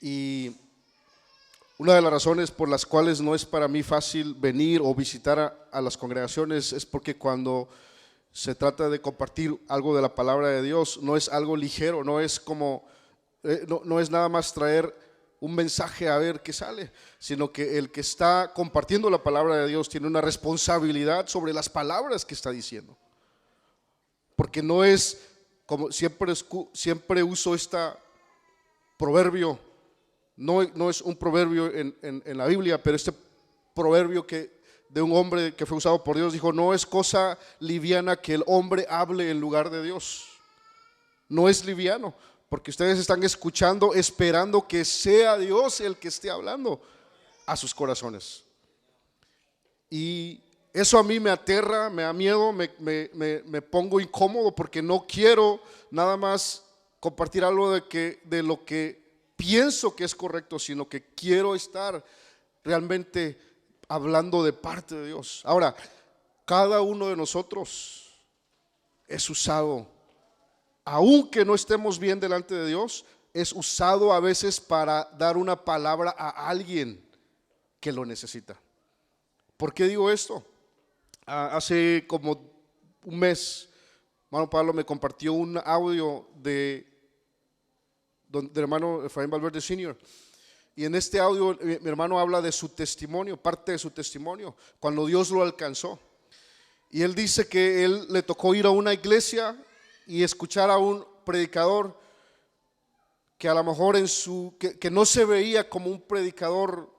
Y una de las razones por las cuales no es para mí fácil venir o visitar a las congregaciones es porque cuando se trata de compartir algo de la palabra de Dios, no es algo ligero, no es como, no es nada más traer un mensaje a ver qué sale, sino que el que está compartiendo la palabra de Dios tiene una responsabilidad sobre las palabras que está diciendo. Porque no es como siempre uso esta proverbio, no es un proverbio en la Biblia, pero este proverbio de un hombre que fue usado por Dios, dijo: no es cosa liviana que el hombre hable en lugar de Dios. No es liviano, porque ustedes están escuchando, esperando que sea Dios el que esté hablando a sus corazones. Y eso a mí me aterra, me da miedo, me pongo incómodo, porque no quiero nada más compartir algo de lo que pienso que es correcto, sino que quiero estar realmente hablando de parte de Dios. Ahora, cada uno de nosotros es usado, aunque no estemos bien delante de Dios, es usado a veces para dar una palabra a alguien que lo necesita. ¿Por qué digo esto? Hace como un mes, hermano Pablo me compartió un audio del hermano Efraín Valverde Sr. Y en este audio mi hermano habla de su testimonio, parte de su testimonio, cuando Dios lo alcanzó. Y él dice que él le tocó ir a una iglesia y escuchar a un predicador que a lo mejor que no se veía como un predicador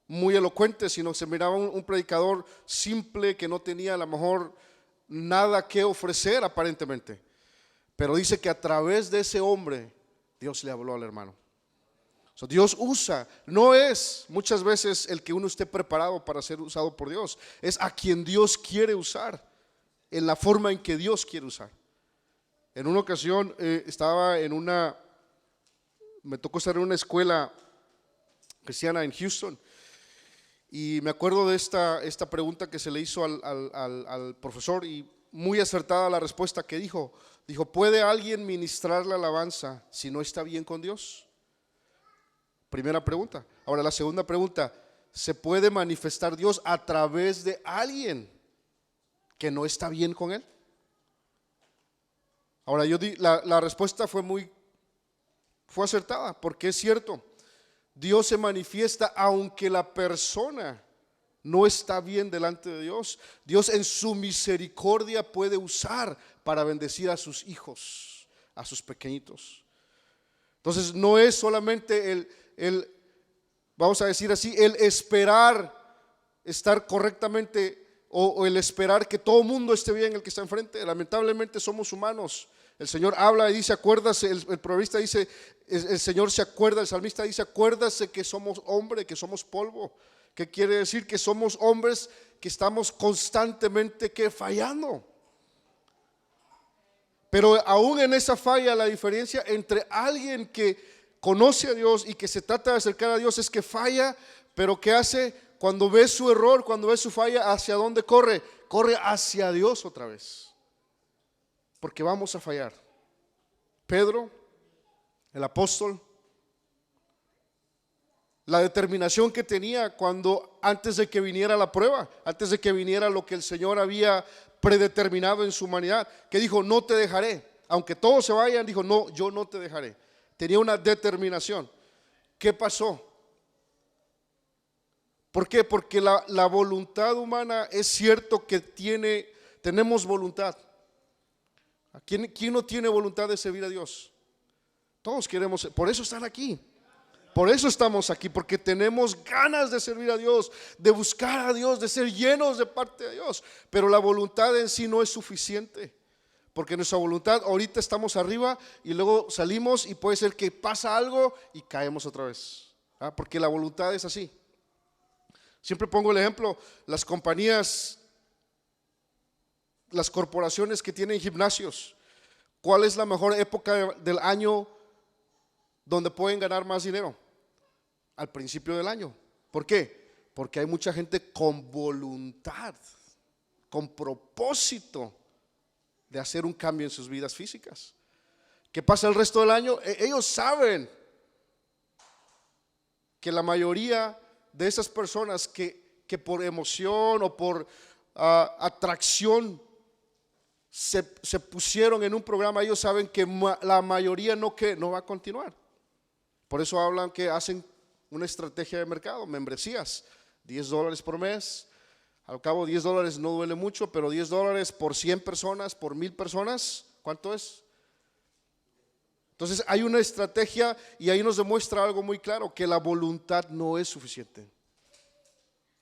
muy elocuente, sino se miraba un predicador simple que no tenía a lo mejor nada que ofrecer aparentemente. Pero dice que a través de ese hombre Dios le habló al hermano. So, Dios usa, no es muchas veces el que uno esté preparado para ser usado por Dios, es a quien Dios quiere usar, en la forma en que Dios quiere usar. En una ocasión me tocó estar en una escuela cristiana en Houston, y me acuerdo de esta pregunta que se le hizo al profesor, y muy acertada la respuesta que dijo: ¿puede alguien ministrar la alabanza si no está bien con Dios? Primera pregunta. Ahora la segunda pregunta: ¿se puede manifestar Dios a través de alguien que no está bien con Él? Ahora la respuesta fue acertada, porque es cierto, Dios se manifiesta aunque la persona no está bien delante de Dios. Dios en su misericordia puede usar para bendecir a sus hijos, a sus pequeñitos. Entonces no es solamente vamos a decir así, el esperar estar correctamente o el esperar que todo el mundo esté bien, el que está enfrente. Lamentablemente somos humanos. El Señor habla y dice: acuérdase, el proverbista dice, el Señor se acuerda, el salmista dice: acuérdase que somos hombre, que somos polvo. ¿Qué quiere decir? Que somos hombres que estamos constantemente fallando. Pero aún en esa falla, la diferencia entre alguien que conoce a Dios y que se trata de acercar a Dios es que falla, pero ¿qué hace? Cuando ve su error, cuando ve su falla, ¿hacia dónde corre? Corre hacia Dios otra vez, porque vamos a fallar. Pedro, el apóstol, la determinación que tenía antes de que viniera la prueba, antes de que viniera lo que el Señor había predeterminado en su humanidad, que dijo: no te dejaré, aunque todos se vayan, dijo: no, yo no te dejaré. Tenía una determinación. ¿Qué pasó? ¿Por qué? Porque la voluntad humana, es cierto que tenemos voluntad. ¿Quién no tiene voluntad de servir a Dios? Todos queremos, por eso están aquí. Por eso estamos aquí, porque tenemos ganas de servir a Dios, de buscar a Dios, de ser llenos de parte de Dios. Pero la voluntad en sí no es suficiente, porque nuestra voluntad, ahorita estamos arriba y luego salimos y puede ser que pasa algo y caemos otra vez, porque la voluntad es así. Siempre pongo el ejemplo: las compañías, las corporaciones que tienen gimnasios, ¿cuál es la mejor época del año donde pueden ganar más dinero? Al principio del año. ¿Por qué? Porque hay mucha gente con voluntad, con propósito de hacer un cambio en sus vidas físicas. ¿Qué pasa el resto del año? Ellos saben que la mayoría de esas personas que por emoción o por atracción se pusieron en un programa, ellos saben que la mayoría no va a continuar. Por eso hablan que hacen una estrategia de mercado, membresías, $10 por mes. Al cabo $10 no duele mucho, pero $10 por 100 personas, por 1000 personas, ¿cuánto es? Entonces hay una estrategia y ahí nos demuestra algo muy claro, que la voluntad no es suficiente.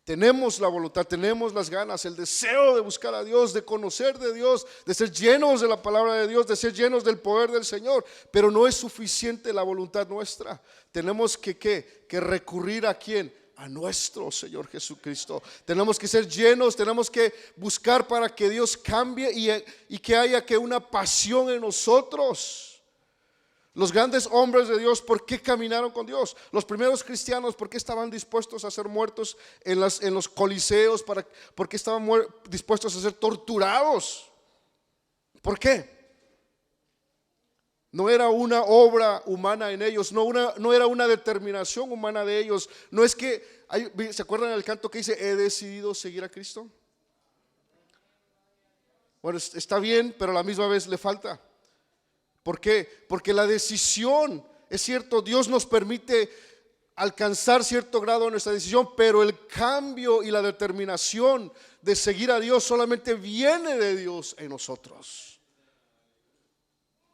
Tenemos la voluntad, tenemos las ganas, el deseo de buscar a Dios, de conocer de Dios, de ser llenos de la palabra de Dios, de ser llenos del poder del Señor, pero no es suficiente la voluntad nuestra. Tenemos que recurrir ¿a quién? A nuestro Señor Jesucristo. Tenemos que ser llenos, tenemos que buscar para que Dios cambie y que haya una pasión en nosotros. Los grandes hombres de Dios, ¿por qué caminaron con Dios? Los primeros cristianos, ¿por qué estaban dispuestos a ser muertos en los coliseos? ¿Por qué estaban dispuestos a ser torturados? ¿Por qué? No era una obra humana en ellos, no era una determinación humana de ellos. No es que, ¿se acuerdan del canto que dice, he decidido seguir a Cristo? Bueno, está bien, pero a la misma vez le falta. ¿Por qué? Porque la decisión, es cierto, Dios nos permite alcanzar cierto grado de nuestra decisión, pero el cambio y la determinación de seguir a Dios solamente viene de Dios en nosotros.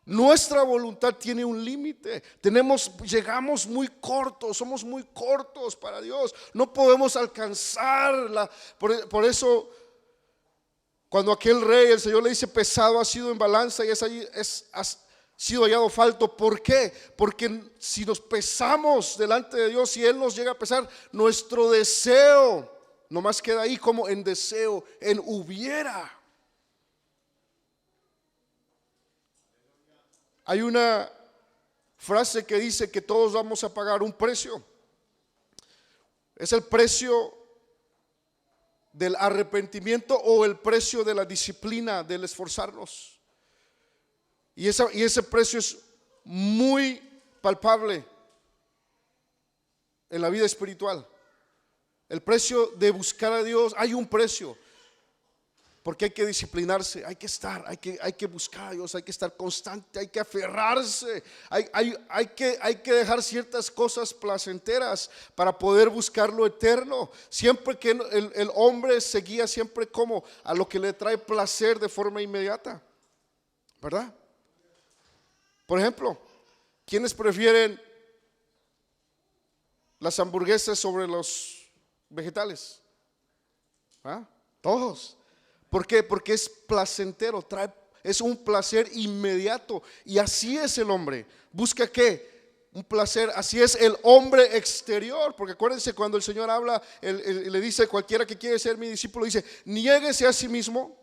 Nuestra voluntad tiene un límite. Llegamos muy cortos, somos muy cortos para Dios. No podemos alcanzarla. Por eso, cuando aquel rey, el Señor le dice, pesado ha sido en balanza y ha sido hallado falto. ¿Por qué? Porque si nos pesamos delante de Dios y Él nos llega a pesar, nuestro deseo nomás queda ahí como en deseo, en hubiera. Hay una frase que dice que todos vamos a pagar un precio. Es el precio del arrepentimiento o el precio de la disciplina, del esforzarnos. Y ese precio es muy palpable en la vida espiritual. El precio de buscar a Dios, hay un precio. Porque hay que disciplinarse, hay que buscar a Dios, hay que estar constante, hay que aferrarse, hay que dejar ciertas cosas placenteras para poder buscar lo eterno. Siempre que el hombre se guía siempre como a lo que le trae placer de forma inmediata, ¿verdad? Por ejemplo, ¿quiénes prefieren las hamburguesas sobre los vegetales? ¿Ah? Todos. ¿Por qué? Porque es placentero, es un placer inmediato. Y así es el hombre. ¿Busca qué? Un placer. Así es el hombre exterior. Porque acuérdense, cuando el Señor habla, le dice, cualquiera que quiere ser mi discípulo, dice, niéguese a sí mismo.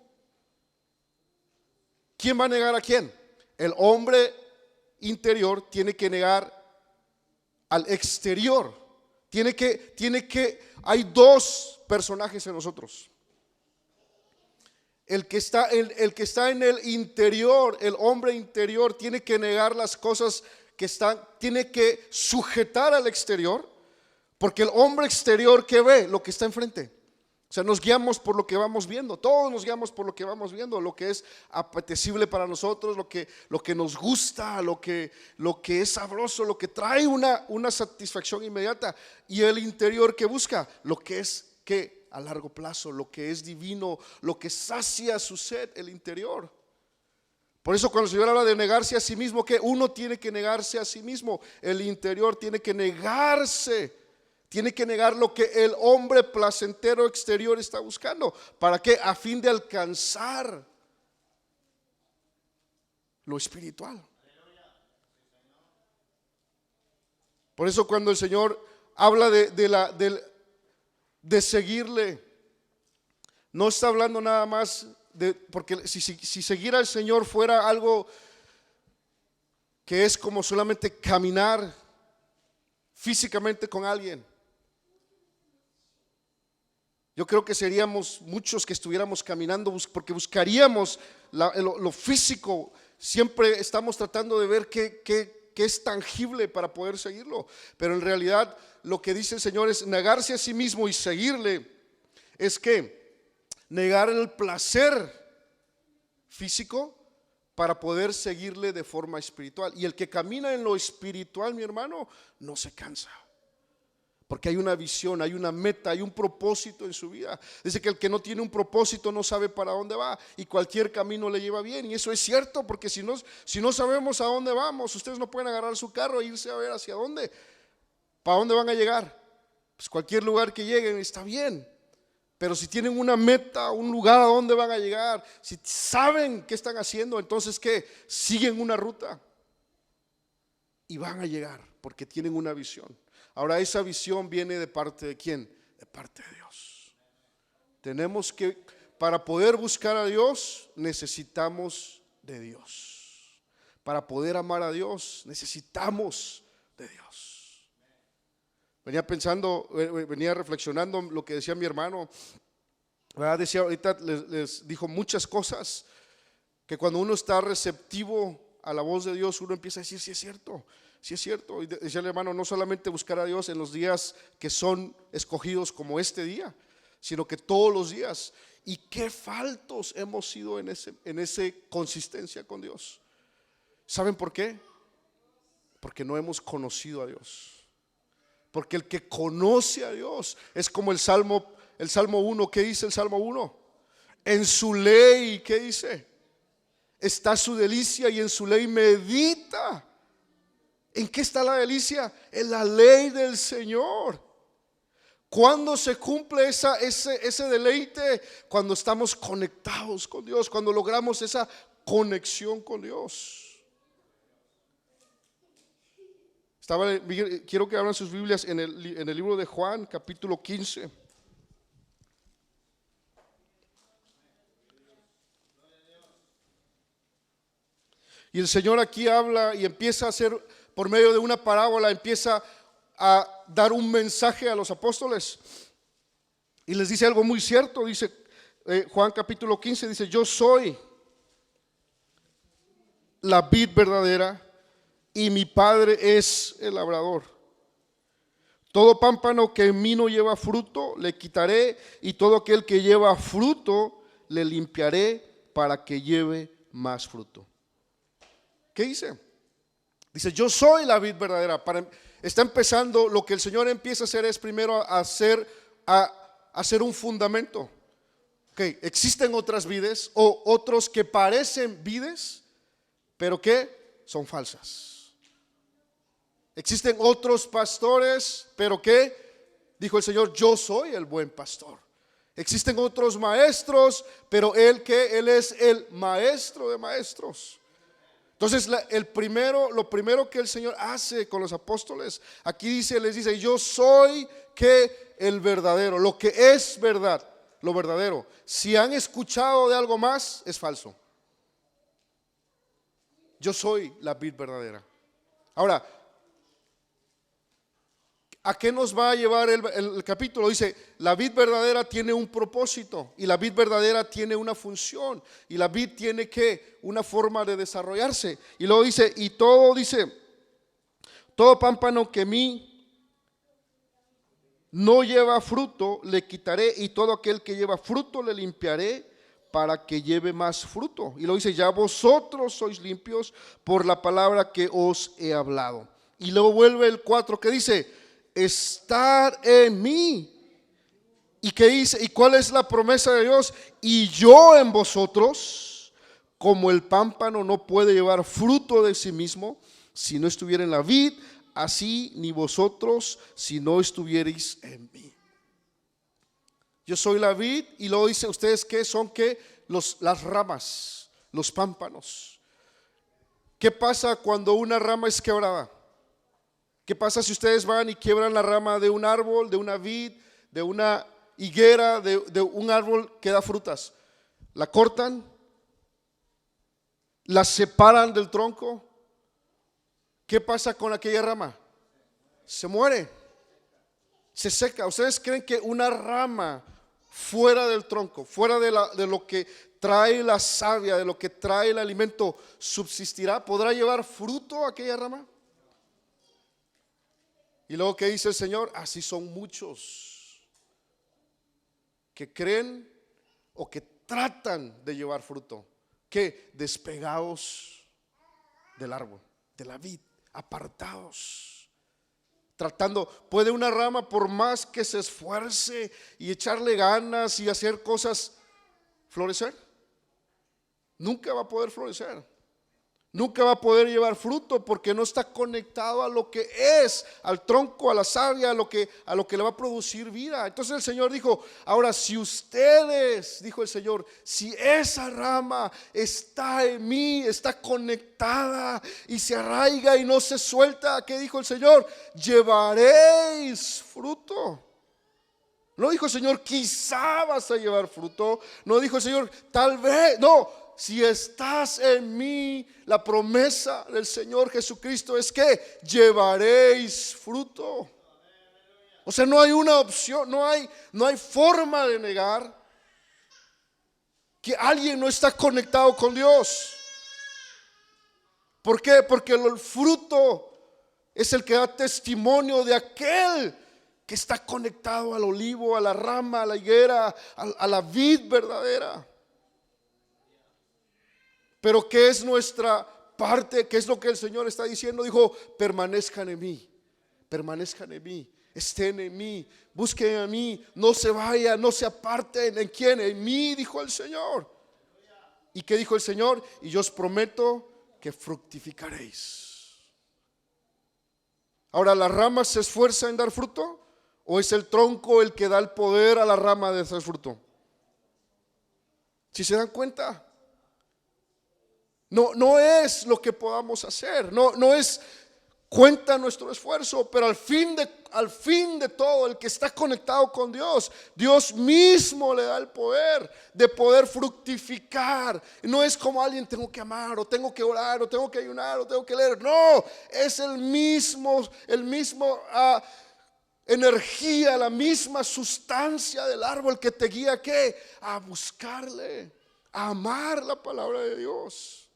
¿Quién va a negar a quién? El hombre interior tiene que negar al exterior. Hay dos personajes en nosotros. El que está en el interior, el hombre interior, tiene que negar las cosas tiene que sujetar al exterior, porque el hombre exterior, ¿qué ve? Lo que está enfrente. O sea, nos guiamos por lo que vamos viendo, todos nos guiamos por lo que vamos viendo, lo que es apetecible para nosotros, lo que nos gusta, lo que es sabroso, lo que trae una satisfacción inmediata. Y el interior, ¿qué busca? Lo que es a largo plazo, lo que es divino, lo que sacia su sed, el interior. Por eso cuando el Señor habla de negarse a sí mismo, que uno tiene que negarse a sí mismo, el interior tiene que negarse, tiene que negar lo que el hombre placentero exterior está buscando. ¿Para qué? A fin de alcanzar lo espiritual. Por eso cuando el Señor habla de seguirle, no está hablando nada más porque si seguir al Señor fuera algo que es como solamente caminar físicamente con alguien, yo creo que seríamos muchos que estuviéramos caminando porque buscaríamos lo físico. Siempre estamos tratando de ver qué que es tangible para poder seguirlo. Pero en realidad lo que dice el Señor es negarse a sí mismo y seguirle. Es que negar el placer físico para poder seguirle de forma espiritual. Y el que camina en lo espiritual, mi hermano, no se cansa. Porque hay una visión, hay una meta, hay un propósito en su vida. Dice que el que no tiene un propósito no sabe para dónde va y cualquier camino le lleva bien. Y eso es cierto, porque si no sabemos a dónde vamos, ustedes no pueden agarrar su carro e irse a ver hacia dónde, para dónde van a llegar. Pues cualquier lugar que lleguen está bien. Pero si tienen una meta, un lugar a dónde van a llegar, si saben qué están haciendo, entonces ¿qué? Siguen una ruta y van a llegar porque tienen una visión. Ahora, esa visión viene de parte de ¿quién? De parte de Dios. Tenemos que, para poder buscar a Dios, necesitamos de Dios. Para poder amar a Dios, necesitamos de Dios. Venía reflexionando lo que decía mi hermano, ¿verdad? Decía, ahorita les dijo muchas cosas, que cuando uno está receptivo a la voz de Dios, uno empieza a decir, sí es cierto. Sí es cierto, y decía el hermano, no solamente buscar a Dios en los días que son escogidos como este día, sino que todos los días. Y qué faltos hemos sido en esa consistencia con Dios. ¿Saben por qué? Porque no hemos conocido a Dios. Porque el que conoce a Dios es como el Salmo 1. ¿Qué dice el Salmo 1? En su ley, ¿qué dice? Está su delicia y en su ley medita. ¿En qué está la delicia? En la ley del Señor. ¿Cuándo se cumple ese deleite? Cuando estamos conectados con Dios, cuando logramos esa conexión con Dios. Quiero que abran sus Biblias en el libro de Juan, capítulo 15. Y el Señor aquí habla y empieza a hacer, por medio de una parábola, empieza a dar un mensaje a los apóstoles. Y les dice algo muy cierto, dice Juan capítulo 15, dice, yo soy la vid verdadera y mi Padre es el labrador. Todo pámpano que en mí no lleva fruto, le quitaré, y todo aquel que lleva fruto, le limpiaré para que lleve más fruto. ¿Qué dice? Dice, yo soy la vid verdadera. Está empezando, lo que el Señor empieza a hacer es primero hacer un fundamento. Okay, existen otras vides o otros que parecen vides, pero que son falsas. Existen otros pastores, pero que, dijo el Señor, yo soy el buen pastor. Existen otros maestros, pero Él es el maestro de maestros. Entonces lo primero que el Señor hace con los apóstoles, aquí les dice, yo soy el verdadero, lo que es verdad, lo verdadero. Si han escuchado de algo más, es falso. Yo soy la vid verdadera. Ahora, ¿a qué nos va a llevar el capítulo? Dice, la vid verdadera tiene un propósito y la vid verdadera tiene una función y la vid tiene una forma de desarrollarse. Y luego dice, todo pámpano que en mí no lleva fruto, le quitaré, y todo aquel que lleva fruto le limpiaré para que lleve más fruto. Y luego dice, ya vosotros sois limpios por la palabra que os he hablado. Y luego vuelve el 4 que dice, estar en mí. ¿Y qué dice? ¿Y cuál es la promesa de Dios? Y yo en vosotros, como el pámpano no puede llevar fruto de sí mismo si no estuviera en la vid, así ni vosotros si no estuvierais en mí. Yo soy la vid, y luego dice, ¿ustedes qué son? Las ramas, los pámpanos. ¿Qué pasa cuando una rama es quebrada? ¿Qué pasa si ustedes van y quiebran la rama de un árbol, de una vid, de una higuera, de un árbol que da frutas? La cortan, la separan del tronco. ¿Qué pasa con aquella rama? Se muere, se seca. ¿Ustedes creen que una rama fuera del tronco, fuera de lo que trae la savia, de lo que trae el alimento, subsistirá? ¿Podrá llevar fruto aquella rama? Y luego, ¿qué dice el Señor? Así son muchos que creen o que tratan de llevar fruto, que despegados del árbol, de la vid, apartados, tratando. Puede una rama, por más que se esfuerce y echarle ganas y hacer cosas, florecer? Nunca va a poder florecer. Nunca va a poder llevar fruto porque no está conectado a lo que es, al tronco, a la savia, a lo que le va a producir vida. Entonces el Señor dijo: ahora, si ustedes, dijo el Señor, si esa rama está en mí, está conectada y se arraiga y no se suelta, ¿qué dijo el Señor? Llevaréis fruto. No dijo el Señor, quizá vas a llevar fruto. No dijo el Señor, tal vez. No. Si estás en mí, la promesa del Señor Jesucristo es que llevaréis fruto. O sea, no hay una opción, no hay forma de negar que alguien no está conectado con Dios. ¿Por qué? Porque el fruto es el que da testimonio de aquel que está conectado al olivo, a la rama, a la higuera, a la vid verdadera. Pero ¿qué es nuestra parte? ¿Qué es lo que el Señor está diciendo? Dijo: permanezcan en mí, permanezcan en mí, estén en mí, busquen a mí, no se vayan, no se aparten. ¿En quién? En mí, dijo el Señor. ¿Y qué dijo el Señor? Y yo os prometo que fructificaréis. Ahora, ¿la rama se esfuerza en dar fruto? ¿O es el tronco el que da el poder a la rama de dar fruto? Si se dan cuenta, no es lo que podamos hacer, no es cuenta nuestro esfuerzo, pero al fin de todo, el que está conectado con Dios, Dios mismo le da el poder de poder fructificar. No es como alguien: tengo que amar, o tengo que orar, o tengo que ayunar, o tengo que leer. No, es el mismo energía, la misma sustancia del árbol que te guía ¿qué? A buscarle, a amar la palabra de Dios.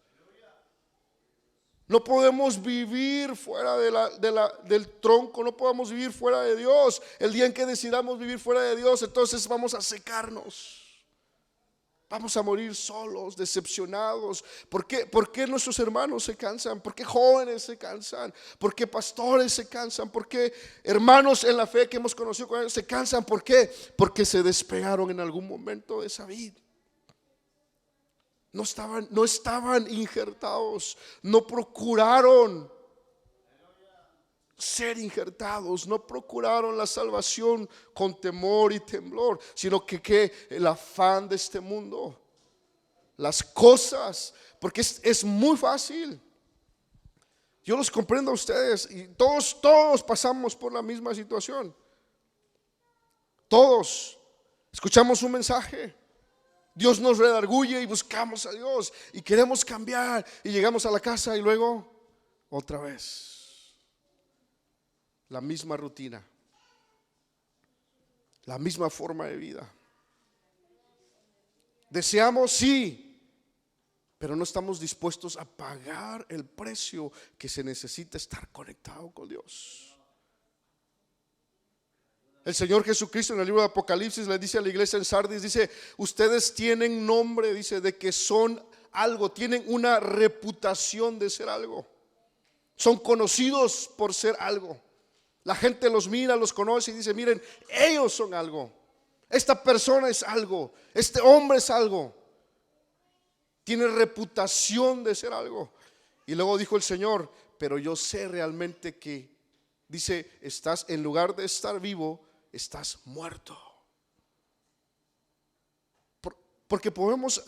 No podemos vivir fuera del tronco, no podemos vivir fuera de Dios. El día en que decidamos vivir fuera de Dios, entonces vamos a secarnos. Vamos a morir solos, decepcionados. ¿Por qué nuestros hermanos se cansan? ¿Por qué jóvenes se cansan? ¿Por qué pastores se cansan? ¿Por qué hermanos en la fe que hemos conocido con ellos se cansan? ¿Por qué? Porque se despegaron en algún momento de esa vida. No estaban injertados, no procuraron ser injertados, no procuraron la salvación con temor y temblor, sino que el afán de este mundo, las cosas, porque es muy fácil. Yo los comprendo a ustedes y todos pasamos por la misma situación. Todos escuchamos un mensaje, Dios nos redarguye y buscamos a Dios y queremos cambiar, y llegamos a la casa y luego otra vez la misma rutina, la misma forma de vida. Deseamos, sí, pero no estamos dispuestos a pagar el precio que se necesita estar conectado con Dios. El Señor Jesucristo en el libro de Apocalipsis le dice a la iglesia en Sardis, dice: ustedes tienen nombre, dice, de que son algo, tienen una reputación de ser algo, son conocidos por ser algo. La gente los mira, los conoce y dice: miren, ellos son algo, esta persona es algo, este hombre es algo, tiene reputación de ser algo. Y luego dijo el Señor: pero yo sé realmente que, dice, estás, en lugar de estar vivo, estás muerto. Porque podemos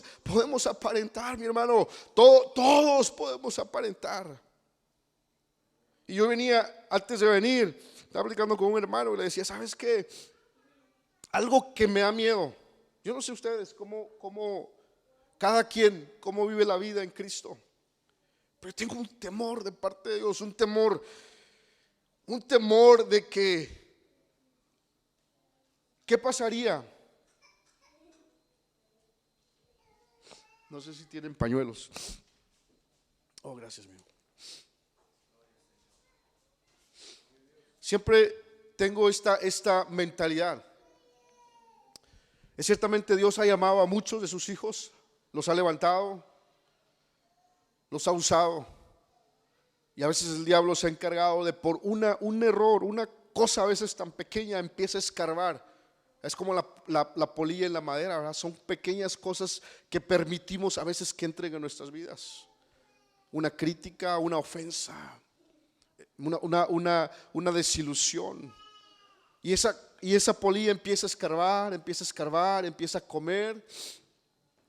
aparentar, mi hermano, todos podemos aparentar. Y yo venía, antes de venir, estaba platicando con un hermano y le decía: ¿sabes qué? Algo que me da miedo. Yo no sé ustedes cómo cada quien, cómo vive la vida en Cristo, pero tengo un temor de parte de Dios, un temor de que ¿qué pasaría? No sé si tienen pañuelos. Oh, gracias, mío. siempre tengo esta mentalidad. Ciertamente Dios ha llamado a muchos de sus hijos, los ha levantado, los ha usado, y a veces el diablo se ha encargado de, por un error, una cosa a veces tan pequeña, empieza a escarbar. Es como la polilla en la madera, ¿verdad? Son pequeñas cosas que permitimos a veces que entren en nuestras vidas. Una crítica, una ofensa, una desilusión. Y esa polilla empieza a escarbar, empieza a comer.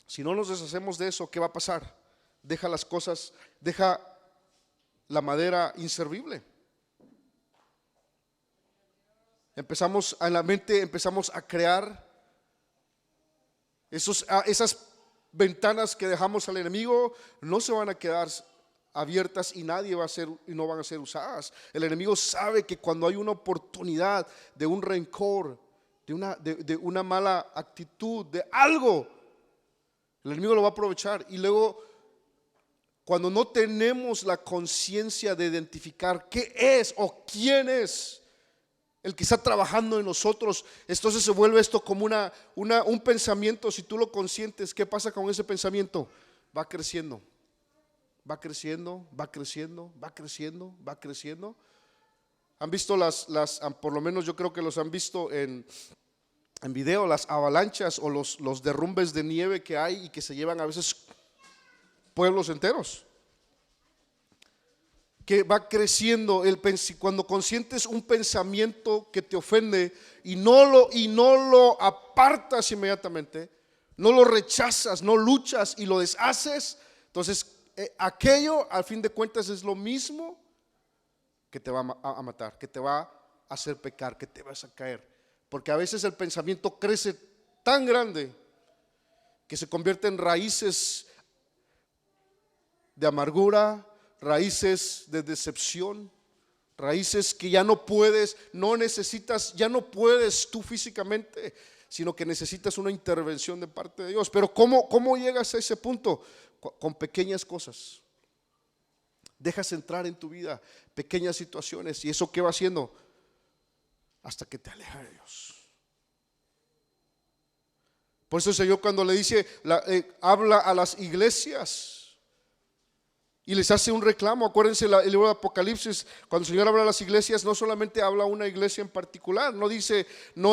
Si no nos deshacemos de eso, ¿qué va a pasar? Deja la madera inservible. Empezamos a crear esas ventanas que dejamos al enemigo, no se van a quedar abiertas y no van a ser usadas. El enemigo sabe que cuando hay una oportunidad de un rencor, de una mala actitud, de algo, el enemigo lo va a aprovechar. Y luego, cuando no tenemos la conciencia de identificar qué es o quién es el que está trabajando en nosotros, entonces se vuelve esto como un pensamiento. Si tú lo consientes, ¿qué pasa con ese pensamiento? Va creciendo. ¿Han visto por lo menos yo creo que los han visto en video, las avalanchas o los derrumbes de nieve que hay y que se llevan a veces pueblos enteros? Que va creciendo cuando consientes un pensamiento que te ofende y no lo apartas inmediatamente, no lo rechazas, no luchas y lo deshaces, entonces aquello al fin de cuentas es lo mismo que te va a matar, que te va a hacer pecar, que te vas a caer, porque a veces el pensamiento crece tan grande que se convierte en raíces de amargura, raíces de decepción, raíces que ya no puedes tú físicamente, sino que necesitas una intervención de parte de Dios. Pero ¿cómo llegas a ese punto? Con pequeñas cosas. Dejas entrar en tu vida pequeñas situaciones, y eso ¿qué va haciendo? Hasta que te aleja de Dios. Por eso el Señor, cuando le dice, habla a las iglesias y les hace un reclamo. Acuérdense el libro de Apocalipsis, cuando el Señor habla a las iglesias, no solamente habla a una iglesia en particular, no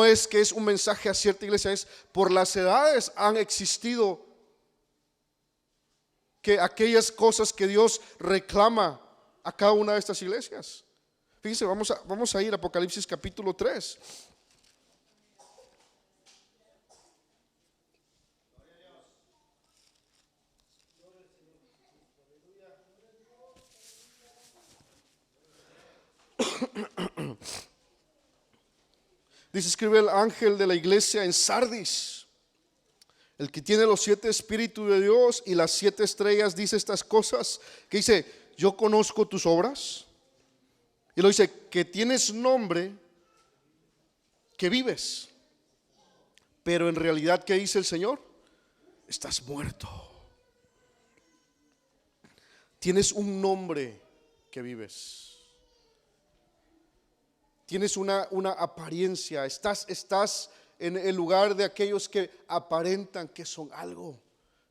es que es un mensaje a cierta iglesia, es por las edades han existido que aquellas cosas que Dios reclama a cada una de estas iglesias. Fíjense, vamos a ir a Apocalipsis capítulo 3. Dice, escribe el ángel de la iglesia en Sardis, el que tiene los 7 espíritus de Dios y las 7 estrellas, dice estas cosas, que dice, yo conozco tus obras, y lo dice, que tienes nombre, que vives, pero en realidad, ¿qué dice el Señor? Estás muerto. Tienes un nombre, que vives. Tienes una apariencia, estás en el lugar de aquellos que aparentan que son algo,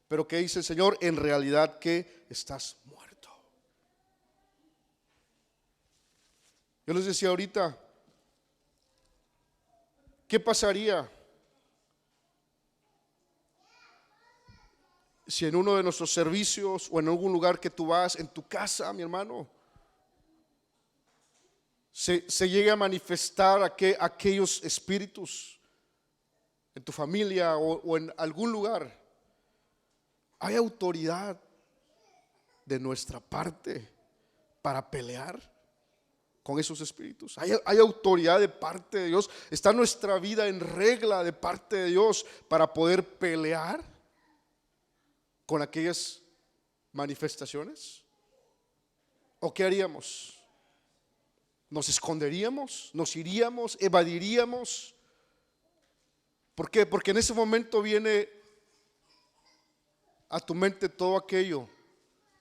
pero que dice el Señor, en realidad que estás muerto. Yo les decía ahorita, ¿qué pasaría si en uno de nuestros servicios o en algún lugar que tú vas, en tu casa, mi hermano, se llegue a manifestar aquellos espíritus en tu familia o en algún lugar? ¿Hay autoridad de nuestra parte para pelear con esos espíritus? ¿Hay autoridad de parte de Dios? ¿Está nuestra vida en regla de parte de Dios para poder pelear con aquellas manifestaciones? ¿O qué haríamos? ¿Nos esconderíamos? ¿Nos iríamos? ¿Evadiríamos? ¿Por qué? Porque en ese momento viene a tu mente todo aquello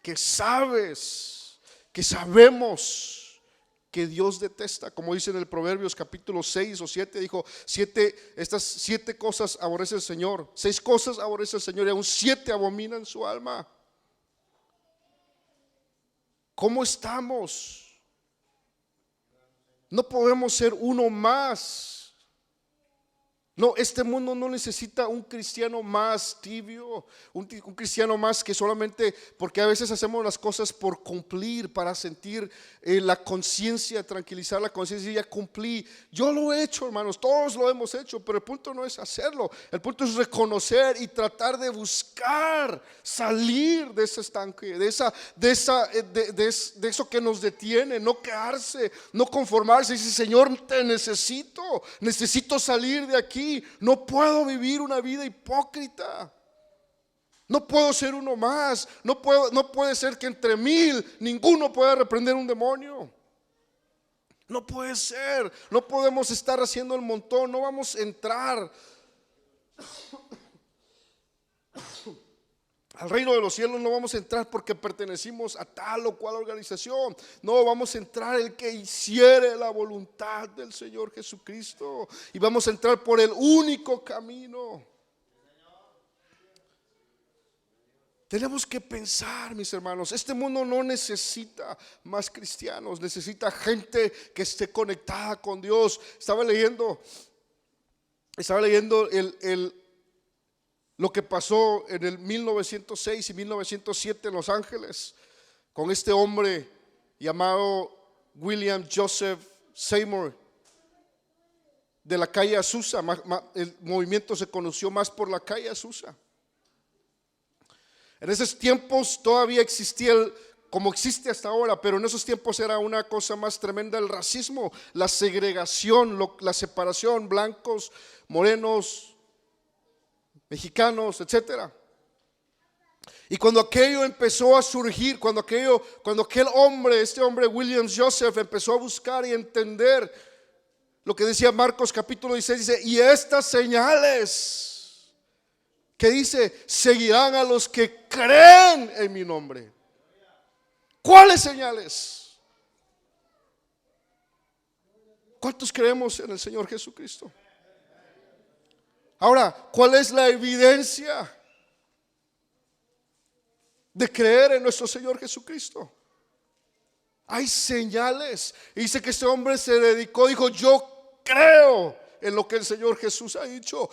que sabemos que Dios detesta, como dice en el Proverbios capítulo 6 o 7, dijo, estas 7 cosas aborrece el Señor, 6 cosas aborrece el Señor y aún 7 abominan su alma. ¿Cómo estamos? No podemos ser uno más. No, este mundo no necesita un cristiano más tibio, un cristiano más que solamente, porque a veces hacemos las cosas por cumplir, para sentir la conciencia, tranquilizar la conciencia y ya cumplí. Yo lo he hecho, hermanos, todos lo hemos hecho, pero el punto no es hacerlo, el punto es reconocer y tratar de buscar salir de ese estanque, de eso que nos detiene, no quedarse, no conformarse. Dice, Señor, te necesito salir de aquí. No puedo vivir una vida hipócrita. No puedo ser uno más. No puede ser que entre 1000 ninguno pueda reprender un demonio. No puede ser. No podemos estar haciendo el montón. No vamos a entrar al reino de los cielos. No vamos a entrar porque pertenecimos a tal o cual organización. No, vamos a entrar el que hiciere la voluntad del Señor Jesucristo. Y vamos a entrar por el único camino. Tenemos que pensar, mis hermanos, este mundo no necesita más cristianos, necesita gente que esté conectada con Dios. Estaba leyendo lo que pasó en el 1906 y 1907 en Los Ángeles con este hombre llamado William Joseph Seymour de la calle Azusa. El movimiento se conoció más por la calle Azusa. En esos tiempos todavía existía como existe hasta ahora, pero en esos tiempos era una cosa más tremenda: el racismo, la segregación, la separación, blancos, morenos, mexicanos, etcétera. Y cuando aquello empezó a surgir, cuando aquel hombre, este hombre William Joseph, empezó a buscar y entender lo que decía Marcos capítulo 16, dice, y estas señales que dice, seguirán a los que creen en mi nombre. ¿Cuáles señales? ¿Cuántos creemos en el Señor Jesucristo? Ahora, ¿cuál es la evidencia de creer en nuestro Señor Jesucristo? Hay señales. Y dice que este hombre se dedicó, dijo, yo creo en lo que el Señor Jesús ha dicho.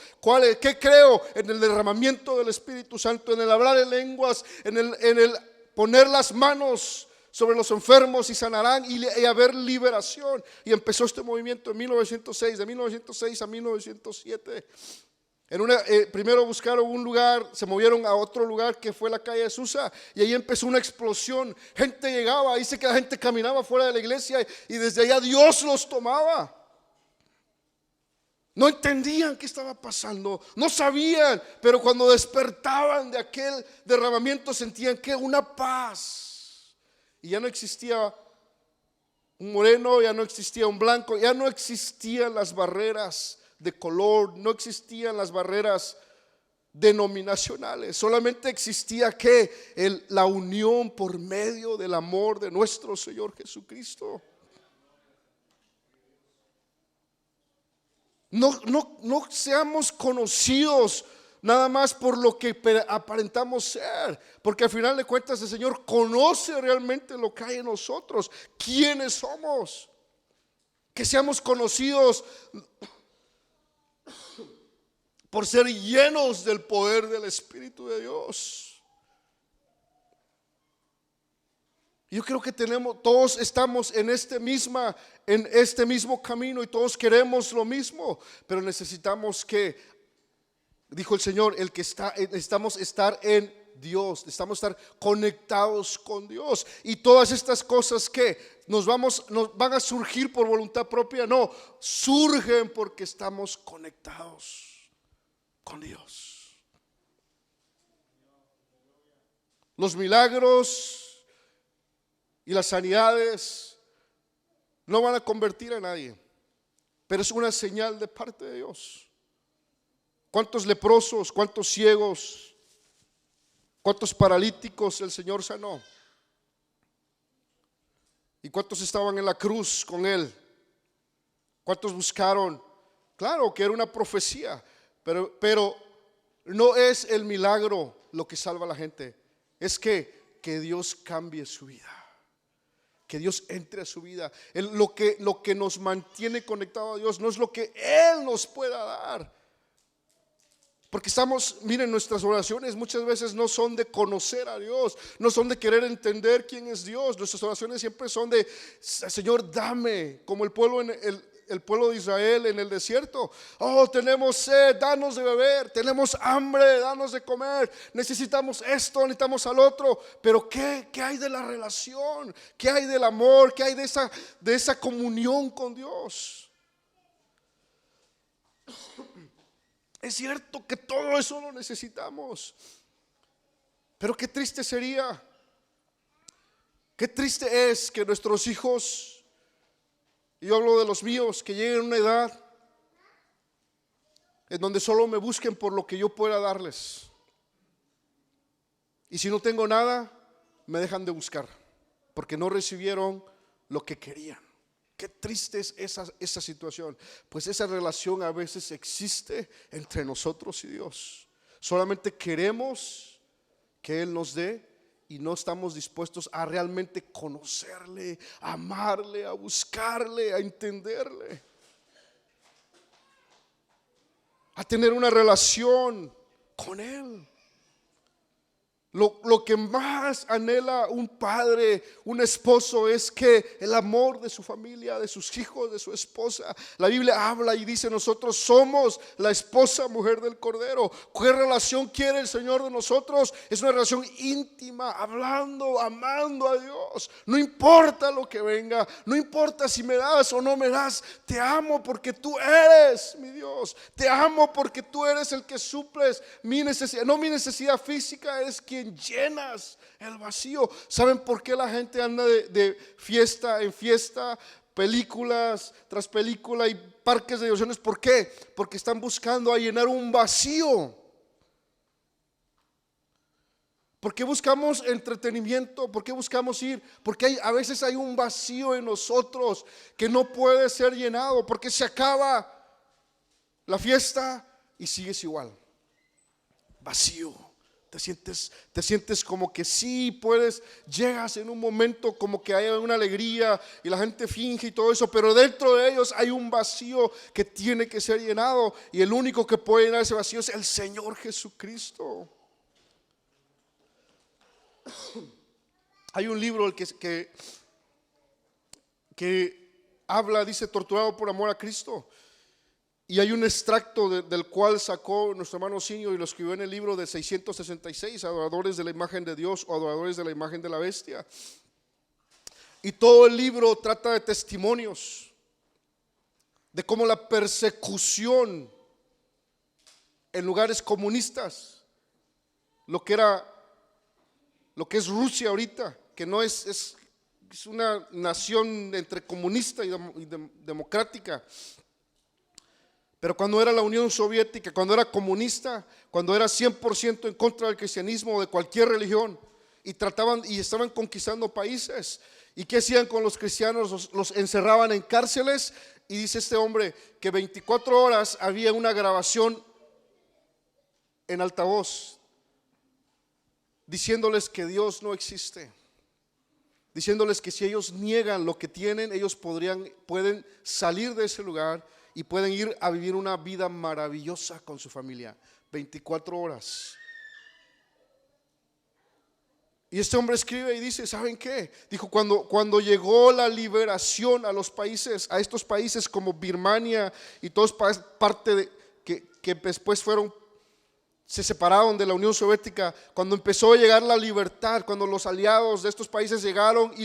¿Qué creo? En el derramamiento del Espíritu Santo, en el hablar en lenguas, en el poner las manos sobre los enfermos y sanarán y haber liberación. Y empezó este movimiento en 1906, de 1906 a 1907. Primero buscaron un lugar, se movieron a otro lugar que fue la calle Azusa, y ahí empezó una explosión. Gente llegaba, dice que la gente caminaba fuera de la iglesia y desde allá Dios los tomaba. No entendían qué estaba pasando, no sabían, pero cuando despertaban de aquel derramamiento sentían que una paz. Y ya no existía un moreno, ya no existía un blanco, ya no existían las barreras de color, no existían las barreras denominacionales, solamente existía la unión por medio del amor de nuestro Señor Jesucristo. No seamos conocidos nada más por lo que aparentamos ser, porque al final de cuentas el Señor conoce realmente lo que hay en nosotros, quiénes somos. Que seamos conocidos por ser llenos del poder del Espíritu de Dios. Yo creo que todos estamos en este mismo camino y todos queremos lo mismo, pero necesitamos dijo el Señor, necesitamos estar en Dios, necesitamos estar conectados con Dios. Y todas estas cosas que nos van a surgir por voluntad propia, no, surgen porque estamos conectados con Dios. Los milagros y las sanidades no van a convertir a nadie, pero es una señal de parte de Dios. ¿Cuántos leprosos, cuántos ciegos, cuántos paralíticos el Señor sanó? ¿Y cuántos estaban en la cruz con Él? ¿Cuántos buscaron? Claro que era una profecía, pero no es el milagro lo que salva a la gente. Es que Dios cambie su vida, que Dios entre a su vida. Lo que nos mantiene conectados a Dios no es lo que Él nos pueda dar. Porque miren, nuestras oraciones muchas veces no son de conocer a Dios, no son de querer entender quién es Dios. Nuestras oraciones siempre son de: Señor, dame, como el pueblo el pueblo de Israel en el desierto. Oh, tenemos sed, danos de beber, tenemos hambre, danos de comer, necesitamos esto, necesitamos al otro. Pero ¿qué hay de la relación? ¿Qué hay del amor? ¿Qué hay de esa comunión con Dios? Es cierto que todo eso lo necesitamos, pero qué triste sería, qué triste es que nuestros hijos, y yo hablo de los míos, que lleguen a una edad en donde solo me busquen por lo que yo pueda darles, y si no tengo nada, me dejan de buscar porque no recibieron lo que querían. Qué triste es esa situación. Pues esa relación a veces existe entre nosotros y Dios. Solamente queremos que Él nos dé y no estamos dispuestos a realmente conocerle, a amarle, a buscarle, a entenderle, a tener una relación con Él. Lo que más anhela un padre, un esposo, es que el amor de su familia, de sus hijos, de su esposa. La Biblia habla y dice: nosotros somos la esposa, mujer del Cordero. ¿Qué relación quiere el Señor de nosotros? Es una relación íntima, hablando, amando a Dios. No importa lo que venga, no importa si me das o no me das. Te amo porque tú eres mi Dios. Te amo porque tú eres el que suples mi necesidad, no mi necesidad física, eres quien llenas el vacío. ¿Saben por qué la gente anda de fiesta en fiesta, películas tras película y parques de diversiones? ¿Por qué? Porque están buscando a llenar un vacío. ¿Por qué buscamos entretenimiento? ¿Por qué buscamos ir? Porque a veces hay un vacío en nosotros que no puede ser llenado, porque se acaba la fiesta y sigues igual, vacío. Te sientes como que sí puedes, llegas en un momento como que hay una alegría y la gente finge y todo eso, pero dentro de ellos hay un vacío que tiene que ser llenado, y el único que puede llenar ese vacío es el Señor Jesucristo. Hay un libro que habla, dice: torturado por amor a Cristo. Y hay un extracto del cual sacó nuestro hermano Sinio y lo escribió en el libro de 666, adoradores de la imagen de Dios o adoradores de la imagen de la bestia. Y todo el libro trata de testimonios de cómo la persecución en lugares comunistas, lo que es Rusia ahorita, que no es una nación entre comunista y democrática. Pero cuando era la Unión Soviética, cuando era comunista, cuando era 100% en contra del cristianismo o de cualquier religión, y estaban conquistando países, ¿y qué hacían con los cristianos? Los encerraban en cárceles, y dice este hombre que 24 horas había una grabación en altavoz diciéndoles que Dios no existe, diciéndoles que si ellos niegan lo que tienen, ellos pueden salir de ese lugar y pueden ir a vivir una vida maravillosa con su familia. 24 horas. Y este hombre escribe y dice: ¿saben qué? Dijo: cuando llegó la liberación a estos países como Birmania y todos parte de que después se separaron de la Unión Soviética, cuando empezó a llegar la libertad, cuando los aliados de estos países llegaron y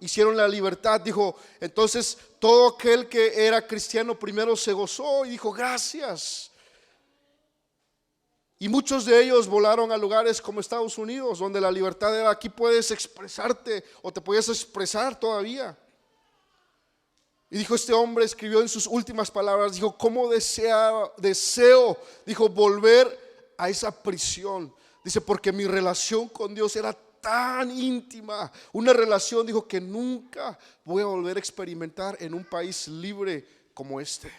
hicieron la libertad, dijo, entonces todo aquel que era cristiano primero se gozó y dijo: gracias. Y muchos de ellos volaron a lugares como Estados Unidos, donde la libertad era: aquí puedes expresarte, o te puedes expresar todavía. Y dijo este hombre, escribió en sus últimas palabras, dijo: ¿cómo deseo, dijo, volver a esa prisión? Dice: porque mi relación con Dios era tan íntima, una relación, dijo, que nunca voy a volver a experimentar en un país libre como este.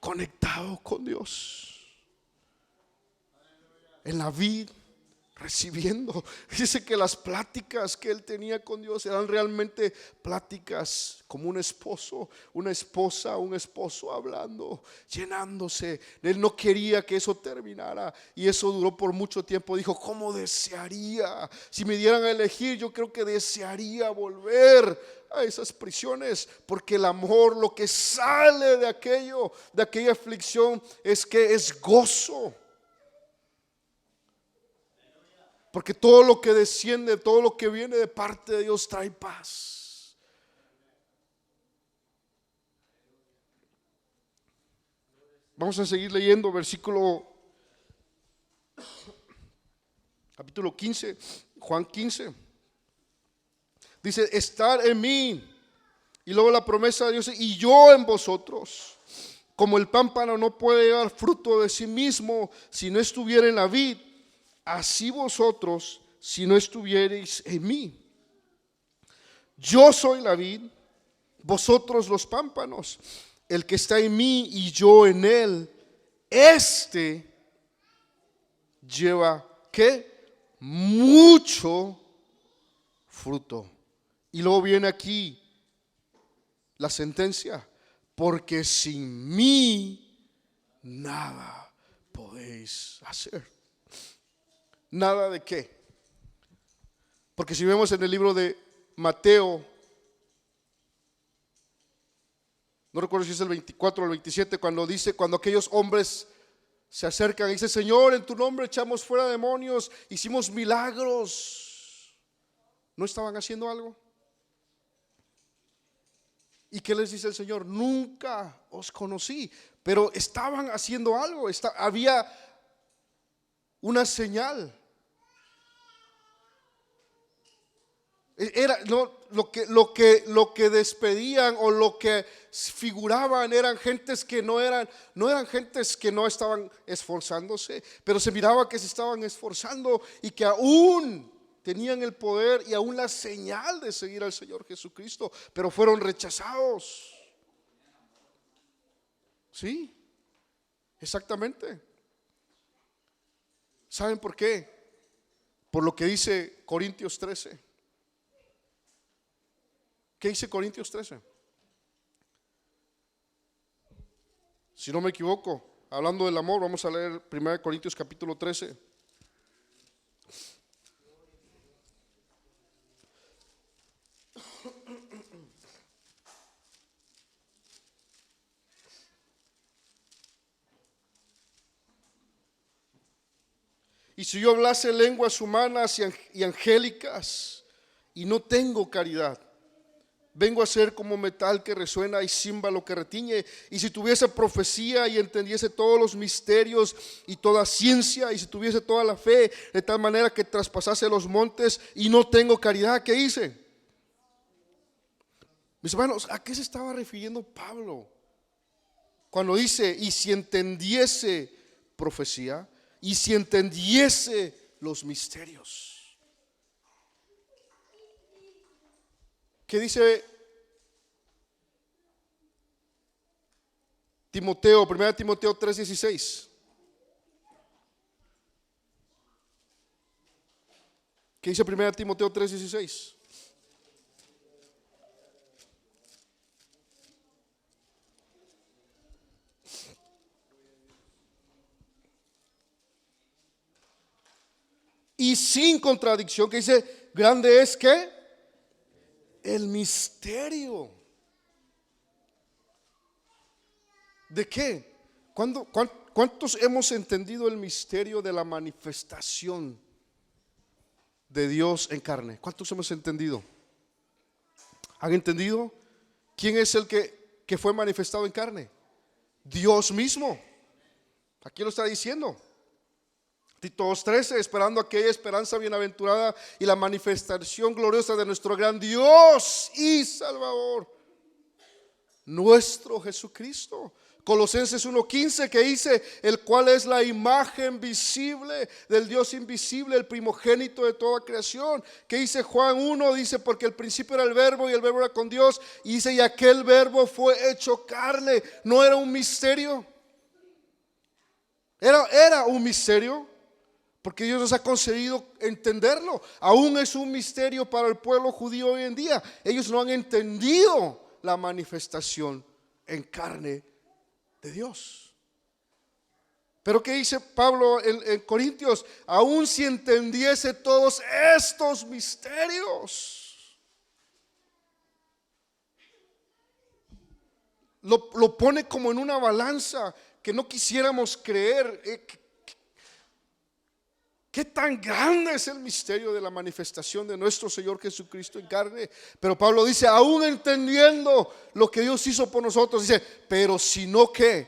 Conectado con Dios, en la vida, recibiendo. Dice que las pláticas que él tenía con Dios eran realmente pláticas como un esposo, una esposa, un esposo hablando, llenándose. Él no quería que eso terminara, y eso duró por mucho tiempo. Dijo, ¿cómo desearía? Si me dieran a elegir, yo creo que desearía volver a esas prisiones, porque el amor, lo que sale de aquello, de aquella aflicción, es que es gozo. Porque todo lo que desciende, todo lo que viene de parte de Dios trae paz. Vamos a seguir leyendo capítulo 15, Juan 15. Dice, estar en mí. Y luego la promesa de Dios, y yo en vosotros. Como el pámpano no puede dar fruto de sí mismo si no estuviera en la vid, así vosotros si no estuviereis en mí. Yo soy la vid, vosotros los pámpanos. El que está en mí y yo en él, este lleva ¿qué? Mucho fruto. Y luego viene aquí la sentencia, porque sin mí nada podéis hacer. ¿Nada de qué? Porque si vemos en el libro de Mateo, no recuerdo si es el 24 o el 27, cuando dice, cuando aquellos hombres se acercan y dice, Señor, en tu nombre echamos fuera demonios, hicimos milagros, ¿no estaban haciendo algo? ¿Y qué les dice el Señor? Nunca os conocí. Pero estaban haciendo algo, había una señal. Era lo que despedían o lo que figuraban eran gentes que no eran gentes que no estaban esforzándose, pero se miraba que se estaban esforzando y que aún tenían el poder y aún la señal de seguir al Señor Jesucristo, pero fueron rechazados. Sí, exactamente. ¿Saben por qué? Por lo que dice Corintios 13. ¿Qué dice Corintios 13? Si no me equivoco, hablando del amor, vamos a leer 1 Corintios capítulo 13. Y si yo hablase lenguas humanas y angélicas y no tengo caridad, vengo a ser como metal que resuena y címbalo que retiñe. Y si tuviese profecía y entendiese todos los misterios y toda ciencia, y si tuviese toda la fe de tal manera que traspasase los montes y no tengo caridad, ¿qué hice? Mis hermanos, ¿a qué se estaba refiriendo Pablo cuando dice, y si entendiese profecía y si entendiese los misterios? ¿Qué dice Timoteo, 1 Timoteo 3:16? ¿Qué dice 1 Timoteo 3:16? Y sin contradicción, que dice, grande es que el misterio. ¿De qué? ¿Cuántos hemos entendido el misterio de la manifestación de Dios en carne? ¿Cuántos hemos entendido? ¿Han entendido? ¿Quién es el que fue manifestado en carne? Dios mismo. Aquí lo está diciendo. Tito 2:13, esperando aquella esperanza bienaventurada y la manifestación gloriosa de nuestro gran Dios y Salvador, nuestro Jesucristo. Colosenses 1:15 que dice, el cual es la imagen visible del Dios invisible, el primogénito de toda creación. Que dice Juan 1, dice, porque el principio era el verbo y el verbo era con Dios. Y dice, y aquel verbo fue hecho carne. No era un misterio. Era un misterio, porque Dios nos ha concedido entenderlo. Aún es un misterio para el pueblo judío hoy en día. Ellos no han entendido la manifestación en carne de Dios. Pero ¿qué dice Pablo en Corintios? Aún si entendiese todos estos misterios, lo pone como en una balanza que no quisiéramos creer. Qué tan grande es el misterio de la manifestación de nuestro Señor Jesucristo en carne. Pero Pablo dice, aún entendiendo lo que Dios hizo por nosotros, dice, pero si no, ¿qué?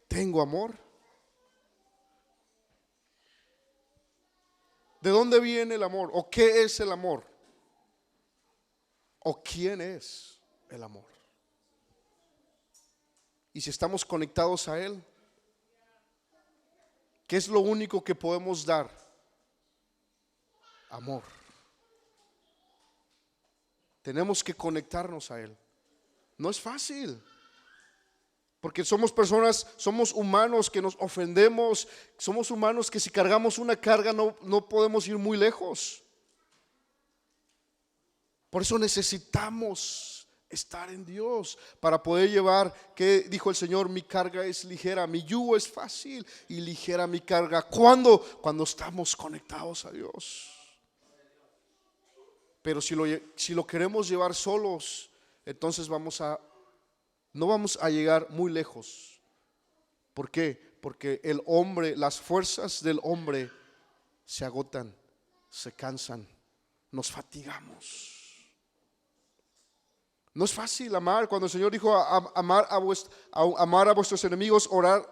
Tengo amor. ¿De dónde viene el amor? ¿O qué es el amor? ¿O quién es el amor? Y si estamos conectados a Él, ¿qué es lo único que podemos dar? Amor. Tenemos que conectarnos a Él. No es fácil, porque somos personas, somos humanos que nos ofendemos, somos humanos que si cargamos una carga no podemos ir muy lejos. Por eso necesitamos estar en Dios para poder llevar, que dijo el Señor, mi carga es ligera, mi yugo es fácil y ligera mi carga. ¿Cuándo? Cuando estamos conectados a Dios. Pero si lo queremos llevar solos, entonces no vamos a llegar muy lejos. ¿Por qué? Porque el hombre, las fuerzas del hombre se agotan, se cansan, nos fatigamos. No es fácil amar. Cuando el Señor dijo amar a vuestros enemigos, orar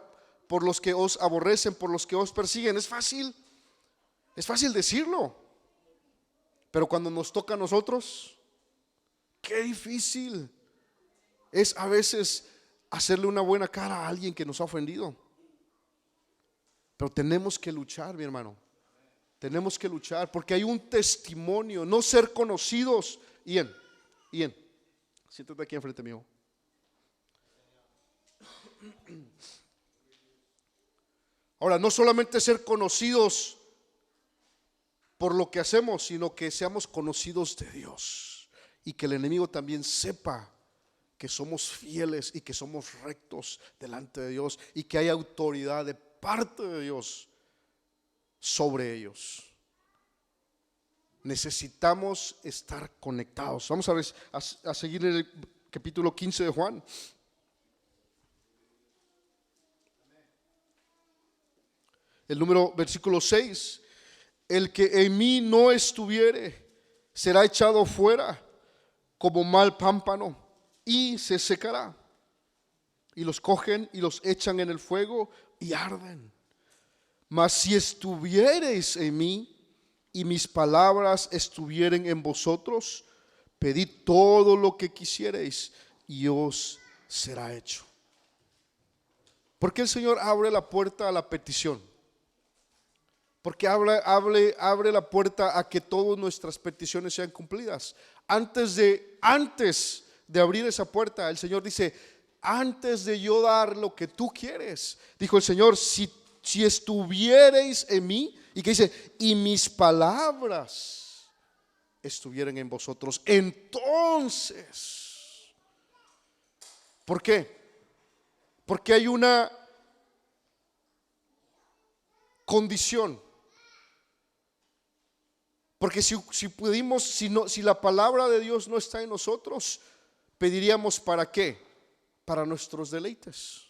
por los que os aborrecen, por los que os persiguen, es fácil decirlo. Pero cuando nos toca a nosotros, qué difícil es a veces hacerle una buena cara a alguien que nos ha ofendido. Pero tenemos que luchar, mi hermano. Tenemos que luchar porque hay un testimonio, no ser conocidos. Ian, siéntate aquí enfrente mío. Ahora, no solamente ser conocidos por lo que hacemos, sino que seamos conocidos de Dios y que el enemigo también sepa que somos fieles y que somos rectos delante de Dios y que hay autoridad de parte de Dios sobre ellos. Necesitamos estar conectados. Vamos a seguir en el capítulo 15 de Juan. Versículo 6. El que en mí no estuviere será echado fuera como mal pámpano y se secará. Y los cogen y los echan en el fuego y arden. Mas si estuviereis en mí y mis palabras estuvieren en vosotros, pedid todo lo que quisiereis y os será hecho. ¿Por qué el Señor abre la puerta a la petición? Porque abre la puerta a que todas nuestras peticiones sean cumplidas. Antes de abrir esa puerta, el Señor dice, antes de yo dar lo que tú quieres, dijo el Señor, si estuviereis en mí, y que dice, y mis palabras estuvieran en vosotros, entonces, ¿por qué? Porque hay una condición. Porque si la palabra de Dios no está en nosotros, pediríamos ¿para qué? Para nuestros deleites.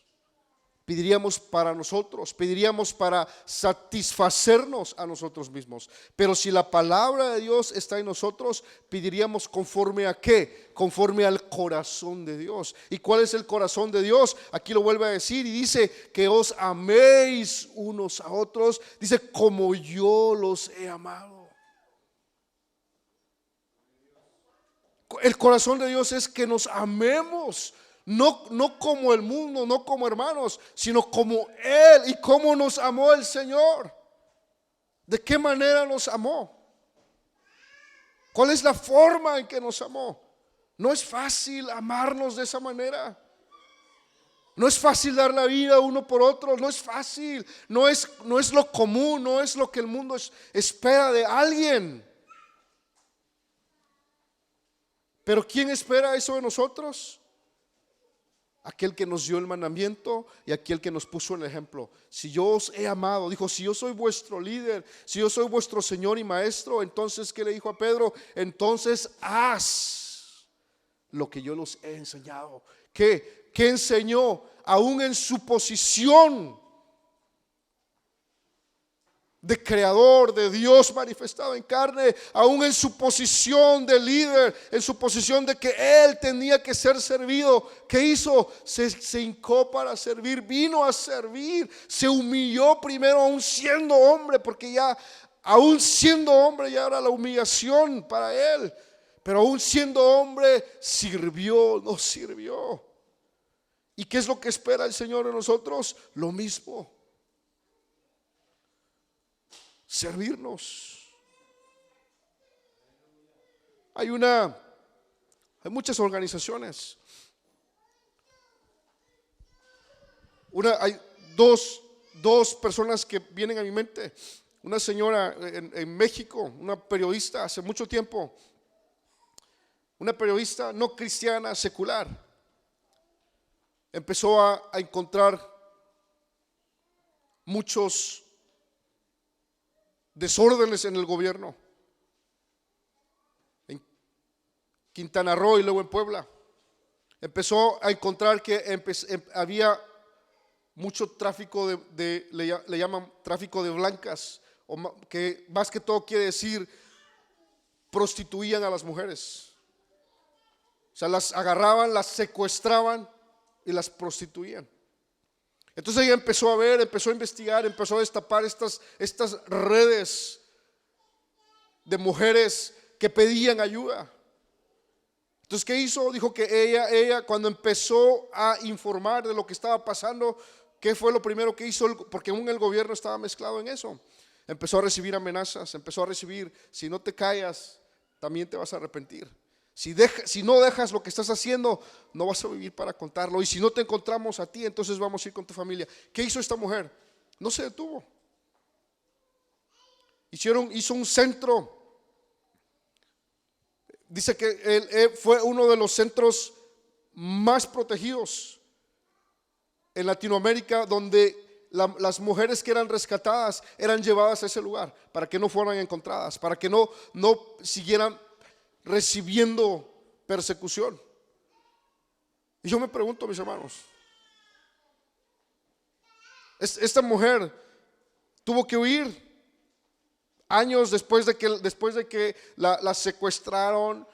Pediríamos para nosotros, pediríamos para satisfacernos a nosotros mismos. Pero si la palabra de Dios está en nosotros, pediríamos conforme a ¿qué? Conforme al corazón de Dios. ¿Y cuál es el corazón de Dios? Aquí lo vuelve a decir y dice que os améis unos a otros. Dice como yo los he amado. El corazón de Dios es que nos amemos no como el mundo, no como hermanos, sino como Él y cómo nos amó el Señor. ¿De qué manera nos amó? ¿Cuál es la forma en que nos amó? No es fácil amarnos de esa manera. No es fácil dar la vida uno por otro, no es fácil, no es lo común, no es lo que el mundo espera de alguien. Pero ¿quién espera eso de nosotros? Aquel que nos dio el mandamiento y aquel que nos puso el ejemplo. Si yo os he amado, dijo, si yo soy vuestro líder, si yo soy vuestro Señor y Maestro, entonces, ¿qué le dijo a Pedro? Entonces haz lo que yo los he enseñado. ¿Qué enseñó? Aún en su posición de creador, de Dios manifestado en carne, aún en su posición de líder, en su posición de que Él tenía que ser servido. ¿Qué hizo? Se hincó para servir, vino a servir, se humilló primero aún siendo hombre, porque ya aún siendo hombre ya era la humillación para Él, pero aún siendo hombre sirvió, nos sirvió. ¿Y qué es lo que espera el Señor de nosotros? Lo mismo. Servirnos. Hay muchas organizaciones. Hay dos personas que vienen a mi mente. Una señora en México, una periodista hace mucho tiempo, una periodista no cristiana, secular. Empezó a encontrar muchos desórdenes en el gobierno, en Quintana Roo y luego en Puebla. Empezó a encontrar que había mucho tráfico le llaman tráfico de blancas, que más que todo quiere decir prostituían a las mujeres. O sea, las agarraban, las secuestraban y las prostituían. Entonces ella empezó a investigar, empezó a destapar estas redes de mujeres que pedían ayuda. Entonces, ¿qué hizo? Dijo que ella cuando empezó a informar de lo que estaba pasando, ¿qué fue lo primero que hizo? Porque aún el gobierno estaba mezclado en eso. Empezó a recibir amenazas, empezó a recibir, si no te callas, también te vas a arrepentir. Si no dejas lo que estás haciendo, no vas a vivir para contarlo. Y si no te encontramos a ti, entonces vamos a ir con tu familia. ¿Qué hizo esta mujer? No se detuvo. Hizo un centro. Dice que él fue uno de los centros más protegidos en Latinoamérica, donde las mujeres que eran rescatadas eran llevadas a ese lugar para que no fueran encontradas, para que no siguieran recibiendo persecución. Y yo me pregunto, mis hermanos, esta mujer tuvo que huir años después de que la secuestraron,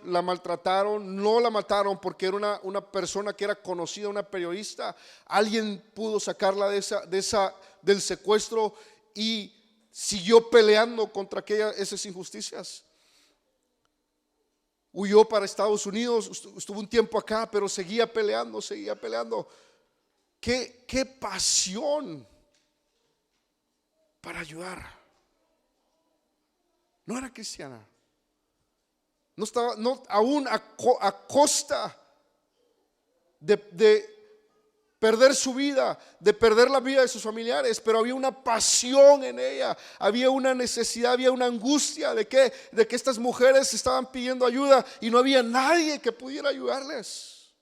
la maltrataron. No la mataron porque era una persona que era conocida, una periodista. Alguien pudo sacarla del secuestro y siguió peleando contra esas injusticias. Huyó para Estados Unidos, estuvo un tiempo acá, pero seguía peleando. Qué pasión para ayudar. No era cristiana. No estaba, aún a costa de perder su vida, de perder la vida de sus familiares, pero había una pasión en ella, había una necesidad, había una angustia de que estas mujeres estaban pidiendo ayuda y no había nadie que pudiera ayudarles.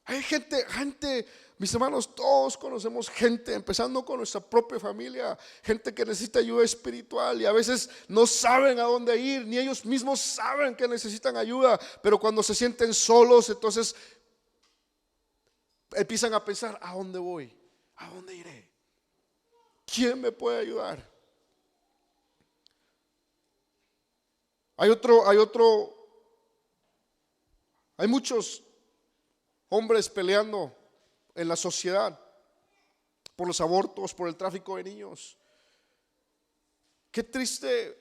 Hay gente, mis hermanos, todos conocemos gente, empezando con nuestra propia familia, gente que necesita ayuda espiritual y a veces no saben a dónde ir, ni ellos mismos saben que necesitan ayuda, pero cuando se sienten solos, entonces empiezan a pensar, ¿a dónde voy? ¿A dónde iré? ¿Quién me puede ayudar? Hay muchos hombres peleando en la sociedad por los abortos, por el tráfico de niños. Qué triste.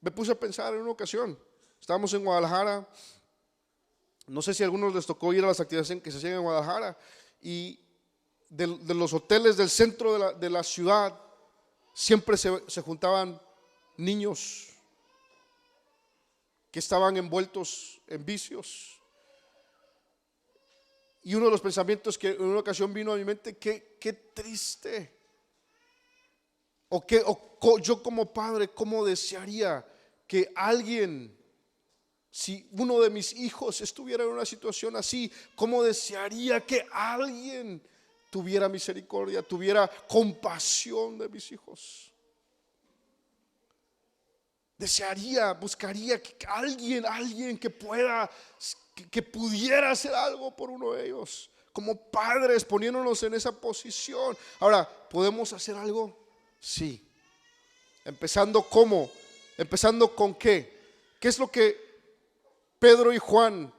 Me puse a pensar en una ocasión, Estábamos en Guadalajara. No sé si a algunos les tocó ir a las actividades que se hacían en Guadalajara, y de los hoteles del centro de la ciudad siempre se juntaban niños que estaban envueltos en vicios. Y uno de los pensamientos que en una ocasión vino a mi mente, qué triste, yo como padre, cómo desearía que alguien, si uno de mis hijos estuviera en una situación así, cómo desearía que alguien tuviera misericordia, tuviera compasión de mis hijos. Desearía, buscaría que alguien que pueda, que pudiera hacer algo por uno de ellos. Como padres, poniéndonos en esa posición. Ahora, ¿podemos hacer algo? Sí. Empezando ¿cómo? Empezando con ¿qué? ¿Qué es lo que Pedro y Juan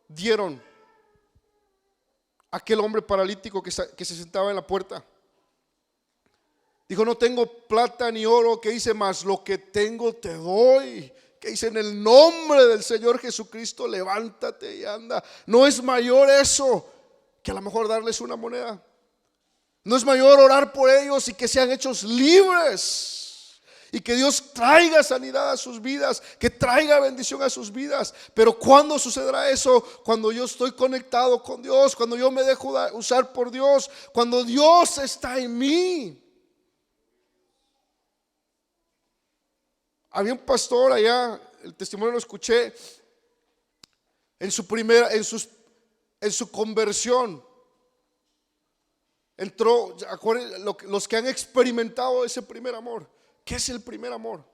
dieron a aquel hombre paralítico que se sentaba en la puerta? Dijo, no tengo plata ni oro, que dice, mas lo que tengo te doy. Que dice, en el nombre del Señor Jesucristo, levántate y anda. No es mayor eso que a lo mejor darles una moneda. No es mayor orar por ellos y que sean hechos libres. Y que Dios traiga sanidad a sus vidas, que traiga bendición a sus vidas. Pero ¿cuándo sucederá eso? Cuando yo estoy conectado con Dios, cuando yo me dejo usar por Dios, cuando Dios está en mí. Había un pastor allá, el testimonio lo escuché, en su conversión. Entró, los que han experimentado ese primer amor. ¿Qué es el primer amor?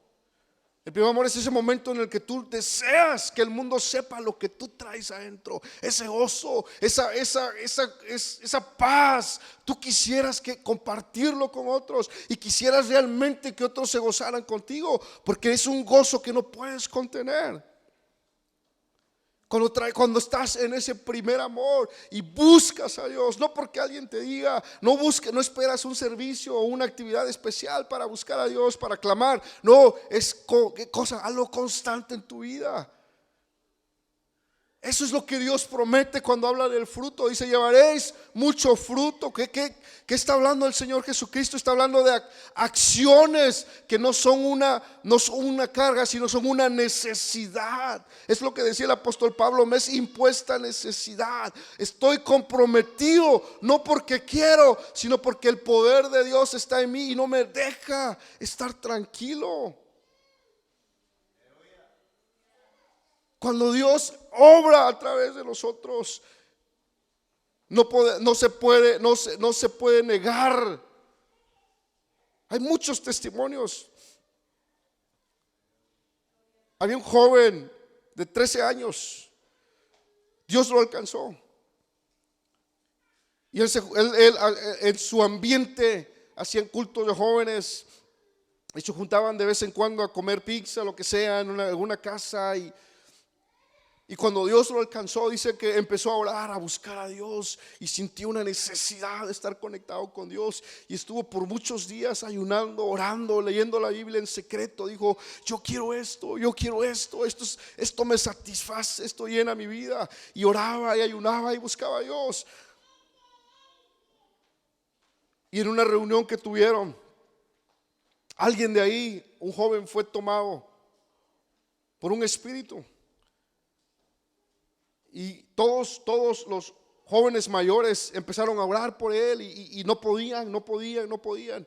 El primer amor es ese momento en el que tú deseas que el mundo sepa lo que tú traes adentro. Ese gozo, esa paz. Tú quisieras compartirlo con otros y quisieras realmente que otros se gozaran contigo, porque es un gozo que no puedes contener. Cuando estás en ese primer amor y buscas a Dios, no porque alguien te diga, no esperas un servicio o una actividad especial para buscar a Dios, para clamar. No, es algo constante en tu vida. Eso es lo que Dios promete cuando habla del fruto. Dice, llevaréis mucho fruto. ¿Qué está hablando el Señor Jesucristo? Está hablando de acciones que no son una carga, sino son una necesidad. Es lo que decía el apóstol Pablo, me es impuesta necesidad. Estoy comprometido, no porque quiero, sino porque el poder de Dios está en mí y no me deja estar tranquilo. Cuando Dios obra a través de nosotros, no se puede negar. Hay muchos testimonios. Había un joven de 13 años, Dios lo alcanzó. Y él en su ambiente hacían cultos de jóvenes y se juntaban de vez en cuando a comer pizza, lo que sea, en alguna casa. Y cuando Dios lo alcanzó, dice que empezó a orar, a buscar a Dios y sintió una necesidad de estar conectado con Dios. Y estuvo por muchos días ayunando, orando, leyendo la Biblia en secreto. Dijo, yo quiero esto, esto me satisface, esto llena mi vida. Y oraba y ayunaba y buscaba a Dios. Y en una reunión que tuvieron, alguien de ahí, un joven, fue tomado por un espíritu. Y todos los jóvenes mayores empezaron a orar por él y no podían. Entonces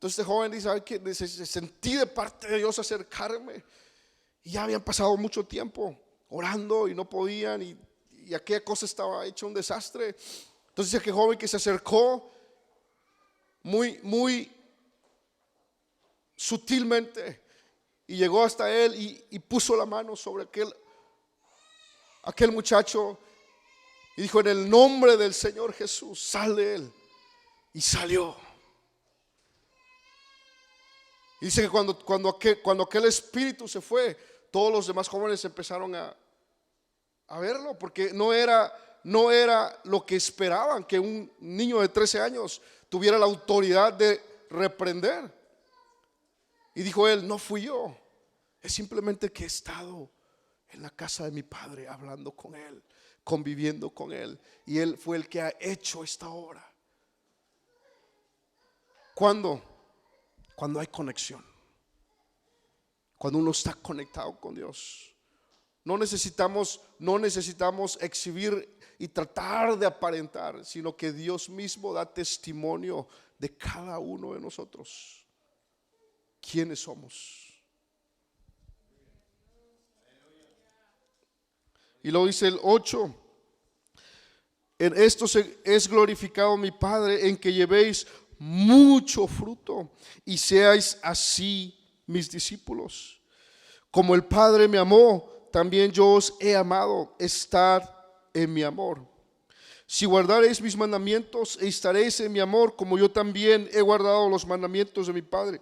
este joven dice, ¿sabe qué? Sentí de parte de Dios acercarme. Y ya habían pasado mucho tiempo orando y no podían. Y aquella cosa estaba hecha un desastre. Entonces aquel joven que se acercó muy sutilmente y llegó hasta él y puso la mano sobre aquel muchacho y dijo, en el nombre del Señor Jesús, sal de él. Y salió. Y dice que cuando aquel espíritu se fue, todos los demás jóvenes empezaron a verlo, porque no era lo que esperaban, que un niño de 13 años tuviera la autoridad de reprender. Y dijo él, no fui yo, es simplemente que he estado en la casa de mi Padre, hablando con Él, conviviendo con Él. Y Él fue el que ha hecho esta obra. ¿Cuándo? Cuando hay conexión. Cuando uno está conectado con Dios. No necesitamos exhibir y tratar de aparentar, sino que Dios mismo da testimonio de cada uno de nosotros. ¿Quiénes somos? Y luego dice el 8: en esto es glorificado mi Padre, en que llevéis mucho fruto y seáis así mis discípulos. Como el Padre me amó, también yo os he amado. Estad en mi amor. Si guardaréis mis mandamientos, estaréis en mi amor, como yo también he guardado los mandamientos de mi Padre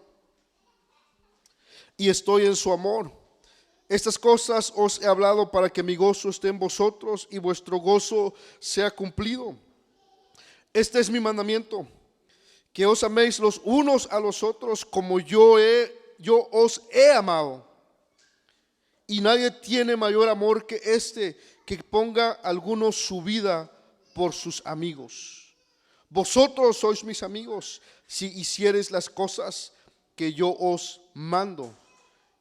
y estoy en su amor. Estas cosas os he hablado para que mi gozo esté en vosotros y vuestro gozo sea cumplido. Este es mi mandamiento, que os améis los unos a los otros como yo os he amado. Y nadie tiene mayor amor que este, que ponga alguno su vida por sus amigos. Vosotros sois mis amigos si hiciereis las cosas que yo os mando.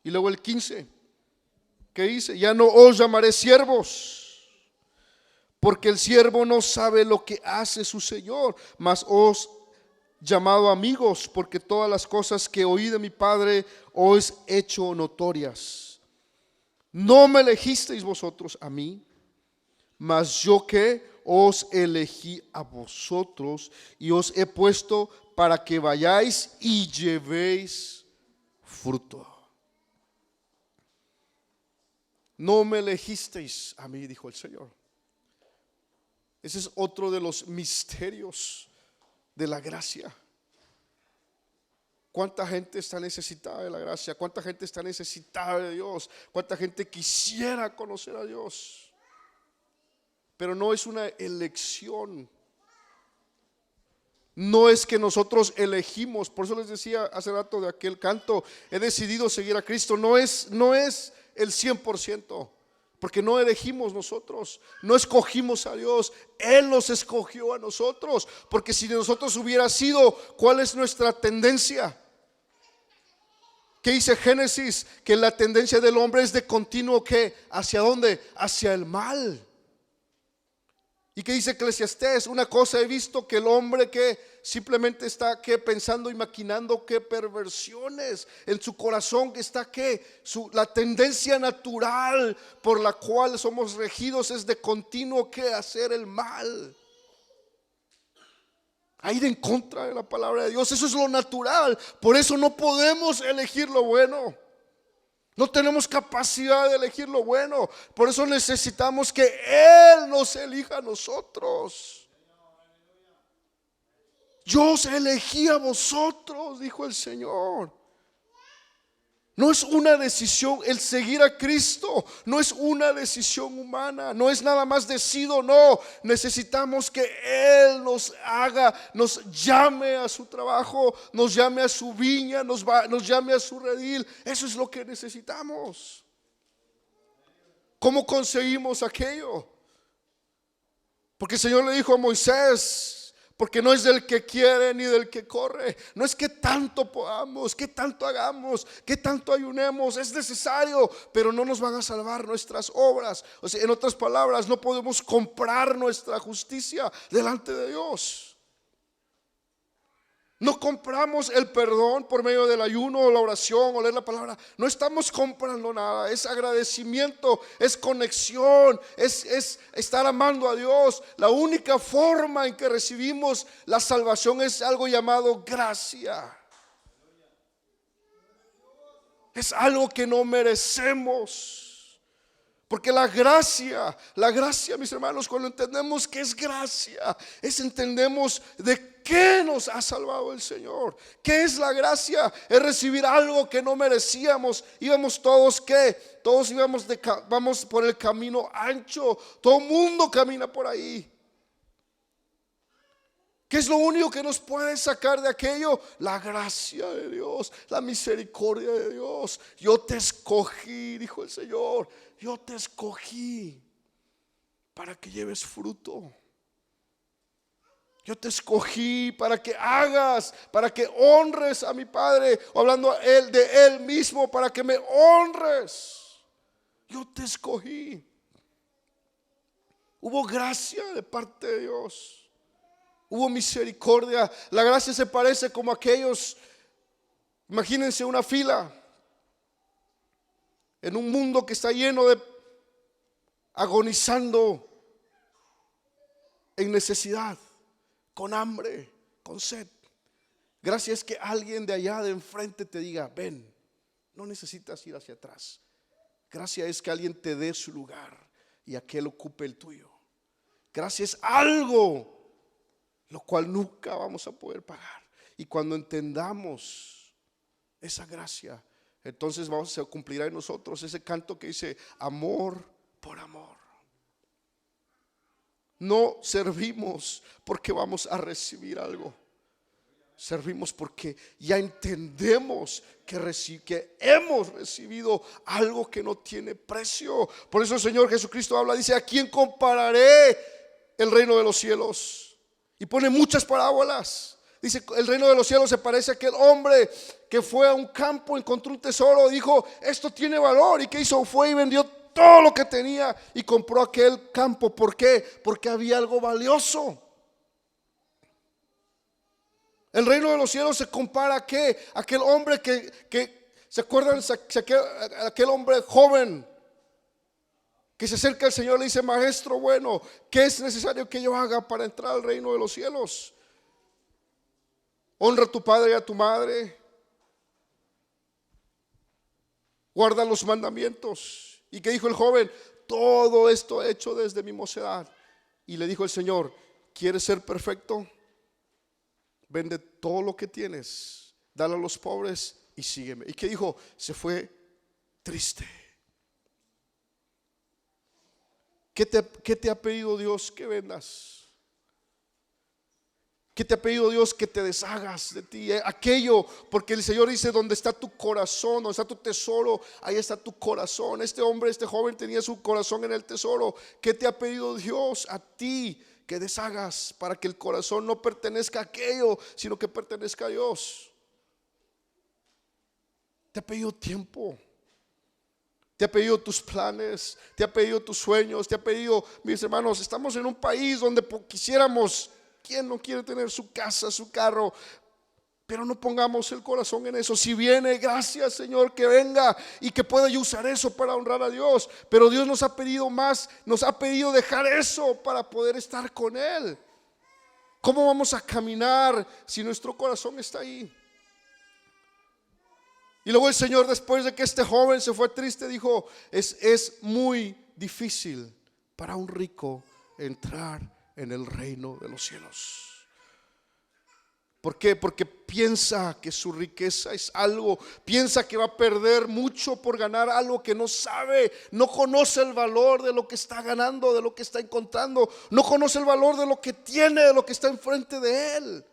Y luego el 15, que dice: ya no os llamaré siervos, porque el siervo no sabe lo que hace su Señor, mas os llamado amigos, porque todas las cosas que oí de mi Padre os he hecho notorias. No me elegisteis vosotros a mí, mas yo que os elegí a vosotros y os he puesto para que vayáis y llevéis fruto. No me elegisteis a mí, dijo el Señor. Ese es otro de los misterios de la gracia. ¿Cuánta gente está necesitada de la gracia? ¿Cuánta gente está necesitada de Dios? ¿Cuánta gente quisiera conocer a Dios? Pero no es una elección. No es que nosotros elegimos. Por eso les decía hace rato de aquel canto: he decidido seguir a Cristo. No es el 100%. Porque no elegimos nosotros, no escogimos a Dios, Él nos escogió a nosotros. Porque si de nosotros hubiera sido, ¿cuál es nuestra tendencia? ¿Qué dice Génesis? Que la tendencia del hombre es de continuo, ¿qué? ¿Hacia dónde? Hacia el mal. ¿Y qué dice Eclesiastés? Una cosa he visto, que el hombre que simplemente está que pensando y maquinando que perversiones en su corazón, que está que la tendencia natural por la cual somos regidos es de continuo que hacer el mal, a ir en contra de la palabra de Dios. Eso es lo natural. Por eso no podemos elegir lo bueno. No tenemos capacidad de elegir lo bueno. Por eso necesitamos que Él nos elija a nosotros. Yo os elegí a vosotros, dijo el Señor. No es una decisión, el seguir a Cristo no es una decisión humana, no es nada más decido, no. Necesitamos que Él nos haga, nos llame a su trabajo, nos llame a su viña, nos llame a su redil. Eso es lo que necesitamos. ¿Cómo conseguimos aquello? Porque el Señor le dijo a Moisés: porque no es del que quiere ni del que corre. No es que tanto podamos, que tanto hagamos, que tanto ayunemos. Es necesario, pero no nos van a salvar nuestras obras. O sea, en otras palabras, no podemos comprar nuestra justicia delante de Dios. No compramos el perdón por medio del ayuno o la oración o leer la palabra. No estamos comprando nada. Es agradecimiento, es conexión, es estar amando a Dios. La única forma en que recibimos la salvación es algo llamado gracia. Es algo que no merecemos. Porque la gracia, mis hermanos, cuando entendemos que es gracia, entendemos de qué nos ha salvado el Señor. ¿Qué es la gracia? Es recibir algo que no merecíamos. Íbamos todos, ¿qué? Todos vamos por el camino ancho. Todo el mundo camina por ahí. ¿Qué es lo único que nos puede sacar de aquello? La gracia de Dios, la misericordia de Dios. Yo te escogí, dijo el Señor, yo te escogí para que lleves fruto. Yo te escogí para que hagas, para que honres a mi Padre, o hablando a él, de Él mismo, para que me honres. Yo te escogí. Hubo gracia de parte de Dios. Hubo misericordia. La gracia se parece como aquellos, imagínense una fila en un mundo que está lleno de agonizando en necesidad, con hambre, con sed. Gracia es que alguien de allá de enfrente te diga: ven, no necesitas ir hacia atrás. Gracia es que alguien te dé su lugar y aquel ocupe el tuyo. Gracia es algo lo cual nunca vamos a poder pagar. Y cuando entendamos esa gracia, entonces vamos a cumplir en nosotros ese canto que dice: amor por amor. No servimos porque vamos a recibir algo. Servimos porque ya entendemos que hemos recibido algo que no tiene precio. Por eso el Señor Jesucristo habla, dice: ¿a quién compararé el reino de los cielos? Y pone muchas parábolas. Dice: el reino de los cielos se parece a aquel hombre que fue a un campo, encontró un tesoro, dijo: esto tiene valor. ¿Y qué hizo? Fue y vendió todo lo que tenía y compró aquel campo. ¿Por qué? Porque había algo valioso. El reino de los cielos se compara a ¿qué? Aquel hombre que ¿se acuerdan? Aquel hombre joven que se acerca al Señor y le dice: maestro bueno, ¿qué es necesario que yo haga para entrar al reino de los cielos? Honra a tu padre y a tu madre, guarda los mandamientos. ¿Y qué dijo el joven? Todo esto he hecho desde mi mocedad. Y le dijo el Señor: ¿quieres ser perfecto? Vende todo lo que tienes, dale a los pobres y sígueme. ¿Y qué dijo? Se fue triste. ¿Qué te ha pedido Dios que vendas? ¿Qué te ha pedido Dios que te deshagas de ti? Aquello, porque el Señor dice: donde está tu corazón, donde está tu tesoro, ahí está tu corazón. Este hombre, este joven tenía su corazón en el tesoro. ¿Qué te ha pedido Dios a ti que deshagas para que el corazón no pertenezca a aquello, sino que pertenezca a Dios? Te ha pedido tiempo, te ha pedido tus planes, te ha pedido tus sueños, te ha pedido, mis hermanos, estamos en un país donde quisiéramos, ¿quién no quiere tener su casa, su carro? Pero no pongamos el corazón en eso. Si viene, gracias Señor, que venga y que pueda yo usar eso para honrar a Dios. Pero Dios nos ha pedido más, nos ha pedido dejar eso para poder estar con Él. ¿Cómo vamos a caminar si nuestro corazón está ahí? Y luego el Señor, después de que este joven se fue triste, dijo: es muy difícil para un rico entrar en el reino de los cielos. ¿Por qué? Porque piensa que su riqueza es algo, piensa que va a perder mucho por ganar algo que no sabe, no conoce el valor de lo que está ganando, de lo que está encontrando, no conoce el valor de lo que tiene, de lo que está enfrente de él.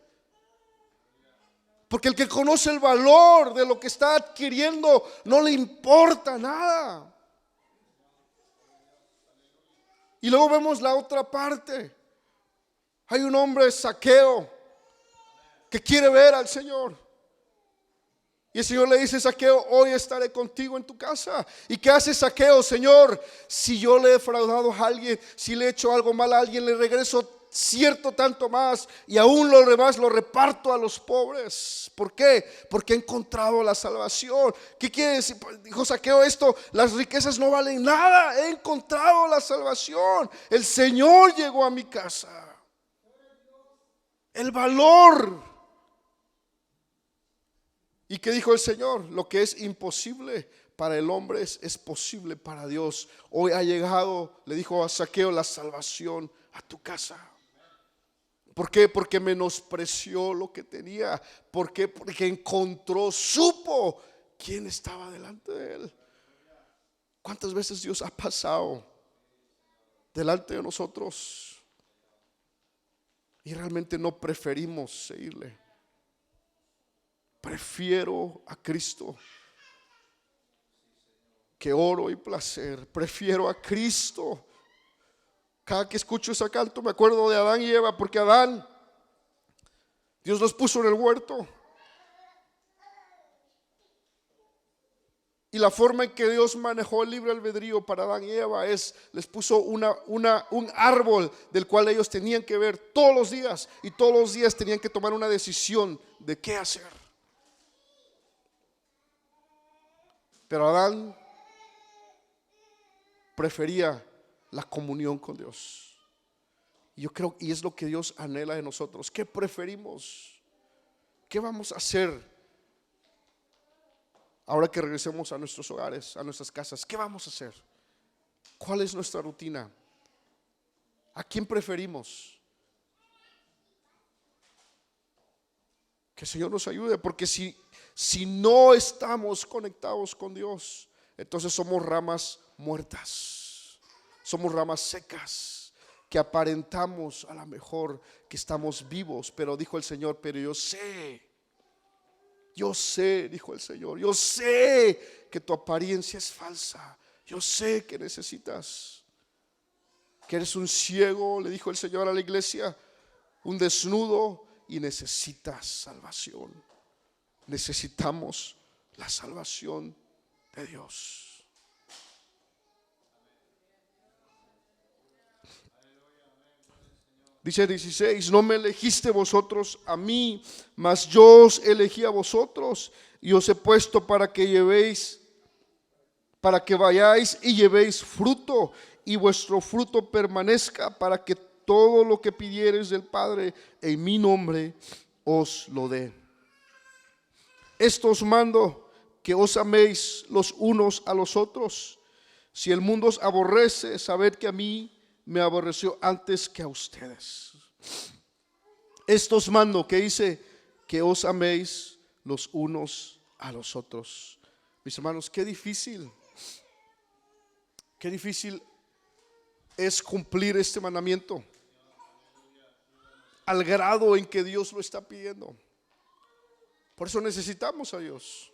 Porque el que conoce el valor de lo que está adquiriendo, no le importa nada. Y luego vemos la otra parte. Hay un hombre, Zaqueo, que quiere ver al Señor. Y el Señor le dice: Zaqueo, hoy estaré contigo en tu casa. ¿Y qué hace Zaqueo? Señor, si yo le he defraudado a alguien, si le he hecho algo mal a alguien, le regreso cierto tanto más, y aún lo demás lo reparto a los pobres. ¿Por qué? Porque he encontrado la salvación. ¿Qué quiere decir? Dijo Zaqueo esto: las riquezas no valen nada, he encontrado la salvación. El Señor llegó a mi casa. El valor. ¿Y qué dijo el Señor? Lo que es imposible para el hombre es posible para Dios. Hoy ha llegado, le dijo a Zaqueo, la salvación a tu casa. ¿Por qué? Porque menospreció lo que tenía. ¿Por qué? Porque encontró, supo quién estaba delante de él. ¿Cuántas veces Dios ha pasado delante de nosotros? y realmente no preferimos seguirle. Prefiero a Cristo que oro y placer. Prefiero a Cristo. Cada que escucho ese canto me acuerdo de Adán y Eva, porque Adán, Dios los puso en el huerto. Y la forma en que Dios manejó el libre albedrío para Adán y Eva les puso un árbol del cual ellos tenían que ver todos los días, y todos los días tenían que tomar una decisión de qué hacer. Pero Adán prefería la comunión con Dios. Y yo creo, y es lo que Dios anhela de nosotros. ¿Qué preferimos? ¿Qué vamos a hacer ahora que regresemos a nuestros hogares, a nuestras casas? ¿Qué vamos a hacer? ¿Cuál es nuestra rutina? ¿A quién preferimos? Que el Señor nos ayude, porque si no estamos conectados con Dios, entonces somos ramas muertas, somos ramas secas, que aparentamos a lo mejor que estamos vivos, pero dijo el Señor, pero yo sé, dijo el Señor, yo sé que tu apariencia es falsa, yo sé que necesitas, que eres un ciego, le dijo el Señor a la iglesia, un desnudo, y necesitas salvación. Necesitamos la salvación de Dios. Dice 16, no me elegiste vosotros a mí, mas yo os elegí a vosotros y os he puesto para que vayáis y llevéis fruto, y vuestro fruto permanezca, para que todo lo que pidiereis del Padre en mi nombre os lo dé. Esto os mando, que os améis los unos a los otros. Si el mundo os aborrece, sabed que a mí me aborreció antes que a ustedes. Esto os mando, que dice, que os améis los unos a los otros. Mis hermanos, qué difícil es cumplir este mandamiento al grado en que Dios lo está pidiendo. Por eso necesitamos a Dios.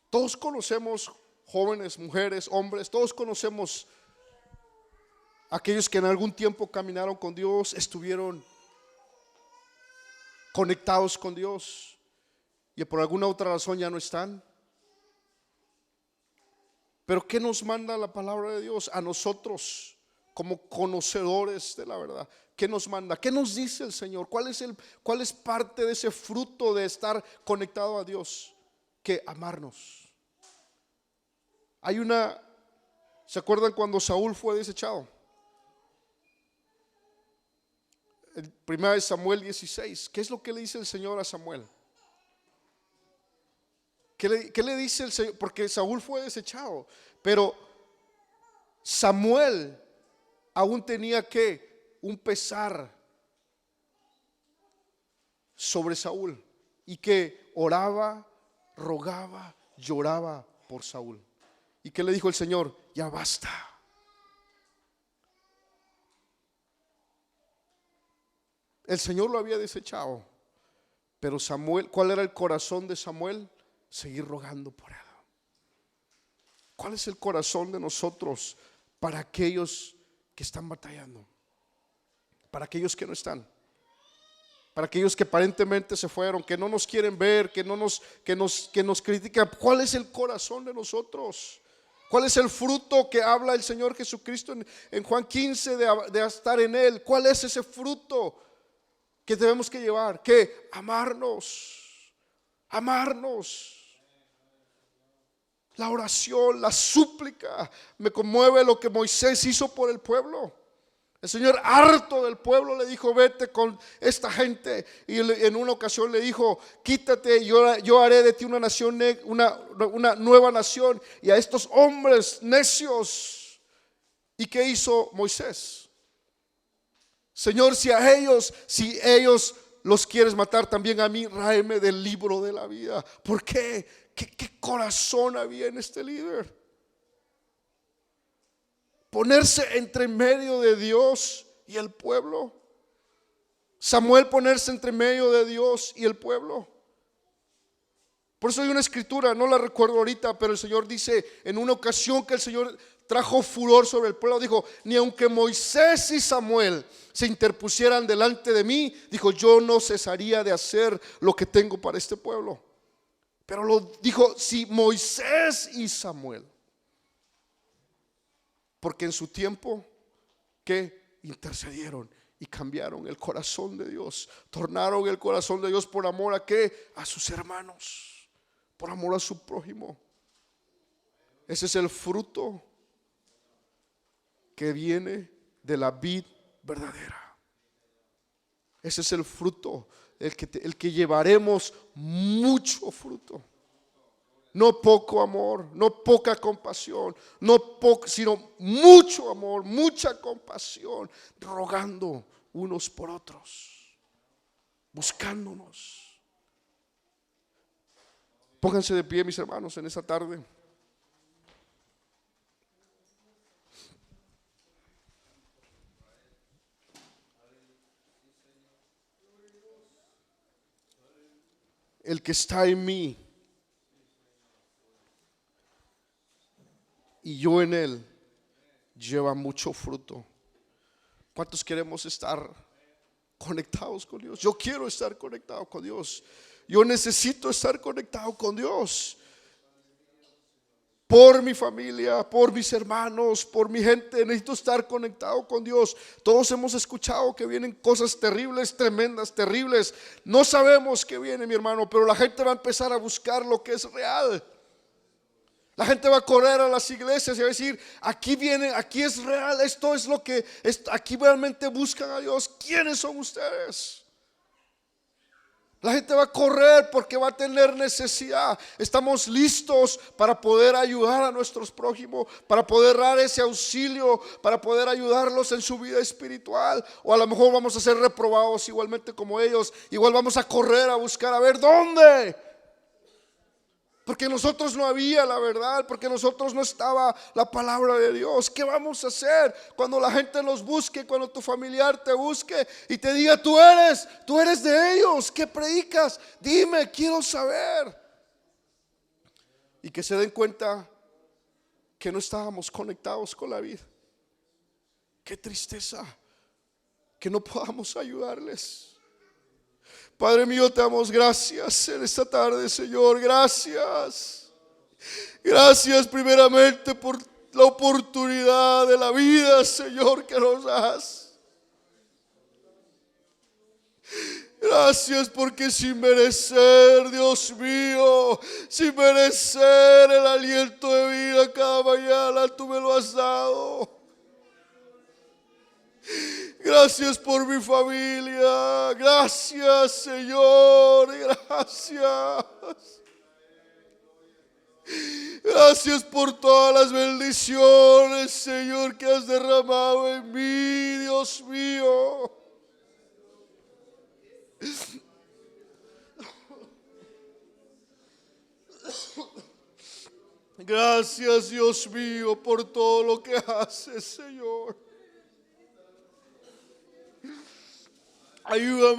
Todos conocemos jóvenes, mujeres, hombres, todos conocemos aquellos que en algún tiempo caminaron con Dios, estuvieron conectados con Dios y por alguna otra razón ya no están. Pero ¿qué nos manda la palabra de Dios a nosotros como conocedores de la verdad? ¿Qué nos manda? ¿Qué nos dice el Señor? ¿Cuál es parte de ese fruto de estar conectado a Dios? Que amarnos. ¿Se acuerdan cuando Saúl fue desechado? El 1 Samuel 16. ¿Qué es lo que le dice el Señor a Samuel? ¿Qué le dice el Señor? Porque Saúl fue desechado, pero Samuel aún tenía un pesar sobre Saúl, y que oraba, rogaba, lloraba por Saúl. ¿Y qué le dijo el Señor? Ya basta. El Señor lo había desechado, pero Samuel, ¿cuál era el corazón de Samuel? Seguir rogando por él. ¿Cuál es el corazón de nosotros para aquellos que están batallando? Para aquellos que no están, para aquellos que aparentemente se fueron, que no nos quieren ver, que nos critican. ¿Cuál es el corazón de nosotros? ¿Cuál es el fruto que habla el Señor Jesucristo en Juan 15 de estar en Él? ¿Cuál es ese fruto que tenemos que llevar? Que amarnos. La oración, la súplica. Me conmueve lo que Moisés hizo por el pueblo. El Señor, harto del pueblo, le dijo: vete con esta gente. Y en una ocasión le dijo: quítate, yo haré de ti una nación, una nueva nación. Y a estos hombres necios. ¿Y qué hizo Moisés? Señor, si ellos los quieres matar, también a mí ráeme del libro de la vida. ¿Por qué? ¿Qué corazón había en este líder? Ponerse entre medio de Dios y el pueblo. Samuel ponerse entre medio de Dios y el pueblo. Por eso hay una escritura, no la recuerdo ahorita, pero el Señor dice en una ocasión que el Señor trajo furor sobre el pueblo, dijo: ni aunque Moisés y Samuel se interpusieran delante de mí, dijo, yo no cesaría de hacer lo que tengo para este pueblo. Pero lo dijo, si Moisés y Samuel, porque en su tiempo que intercedieron y cambiaron el corazón de Dios, tornaron el corazón de Dios por amor a qué, a sus hermanos, por amor a su prójimo. Ese es el fruto que viene de la vid verdadera. Ese es el fruto, el que llevaremos mucho fruto. No poco amor, no poca compasión, sino mucho amor, mucha compasión, rogando unos por otros, buscándonos. Pónganse de pie, mis hermanos, en esta tarde. El que está en mí y yo en él lleva mucho fruto. ¿Cuántos queremos estar conectados con Dios? Yo quiero estar conectado con Dios. Yo necesito estar conectado con Dios. Por mi familia, por mis hermanos, por mi gente, necesito estar conectado con Dios. Todos hemos escuchado que vienen cosas terribles, tremendas, terribles. No sabemos qué viene, mi hermano, pero la gente va a empezar a buscar lo que es real. La gente va a correr a las iglesias y va a decir, aquí viene, aquí es real, esto es lo que aquí realmente buscan a Dios. ¿Quiénes son ustedes? La gente va a correr porque va a tener necesidad. Estamos listos para poder ayudar a nuestros prójimos, para poder dar ese auxilio, para poder ayudarlos en su vida espiritual. O a lo mejor vamos a ser reprobados igualmente como ellos. Igual vamos a correr a buscar a ver dónde. Porque nosotros no había la verdad, porque nosotros no estaba la palabra de Dios. ¿Qué vamos a hacer cuando la gente nos busque, cuando tu familiar te busque y te diga, tú eres de ellos, ¿qué predicas? Dime, quiero saber. Y que se den cuenta que no estábamos conectados con la vida. Qué tristeza que no podamos ayudarles. Padre mío, te damos gracias en esta tarde, Señor. Gracias. Gracias primeramente por la oportunidad de la vida, Señor, que nos das. Gracias porque sin merecer, Dios mío, sin merecer el aliento de vida cada mañana, tú me lo has dado. Gracias por mi familia. Gracias, Señor. Gracias. Gracias por todas las bendiciones, Señor, que has derramado en mí, Dios mío. Gracias, Dios mío, por todo lo que haces, Señor. Ayuda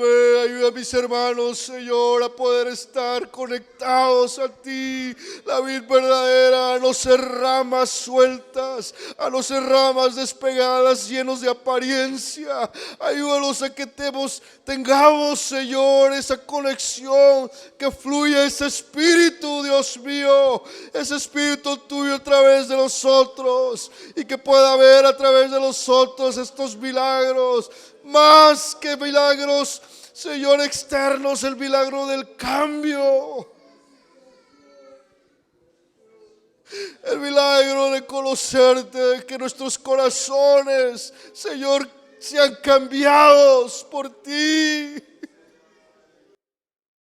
a mis hermanos, Señor, a poder estar conectados a ti, la vid verdadera, a no ser ramas sueltas, a no ser ramas despegadas, llenos de apariencia. Ayúdanos a que tengamos, Señor, esa conexión, que fluya ese espíritu, Dios mío, ese espíritu tuyo a través de nosotros, y que pueda haber a través de nosotros estos milagros. Más que milagros, Señor, externos, el milagro del cambio. El milagro de conocerte, de que nuestros corazones, Señor, sean cambiados por ti.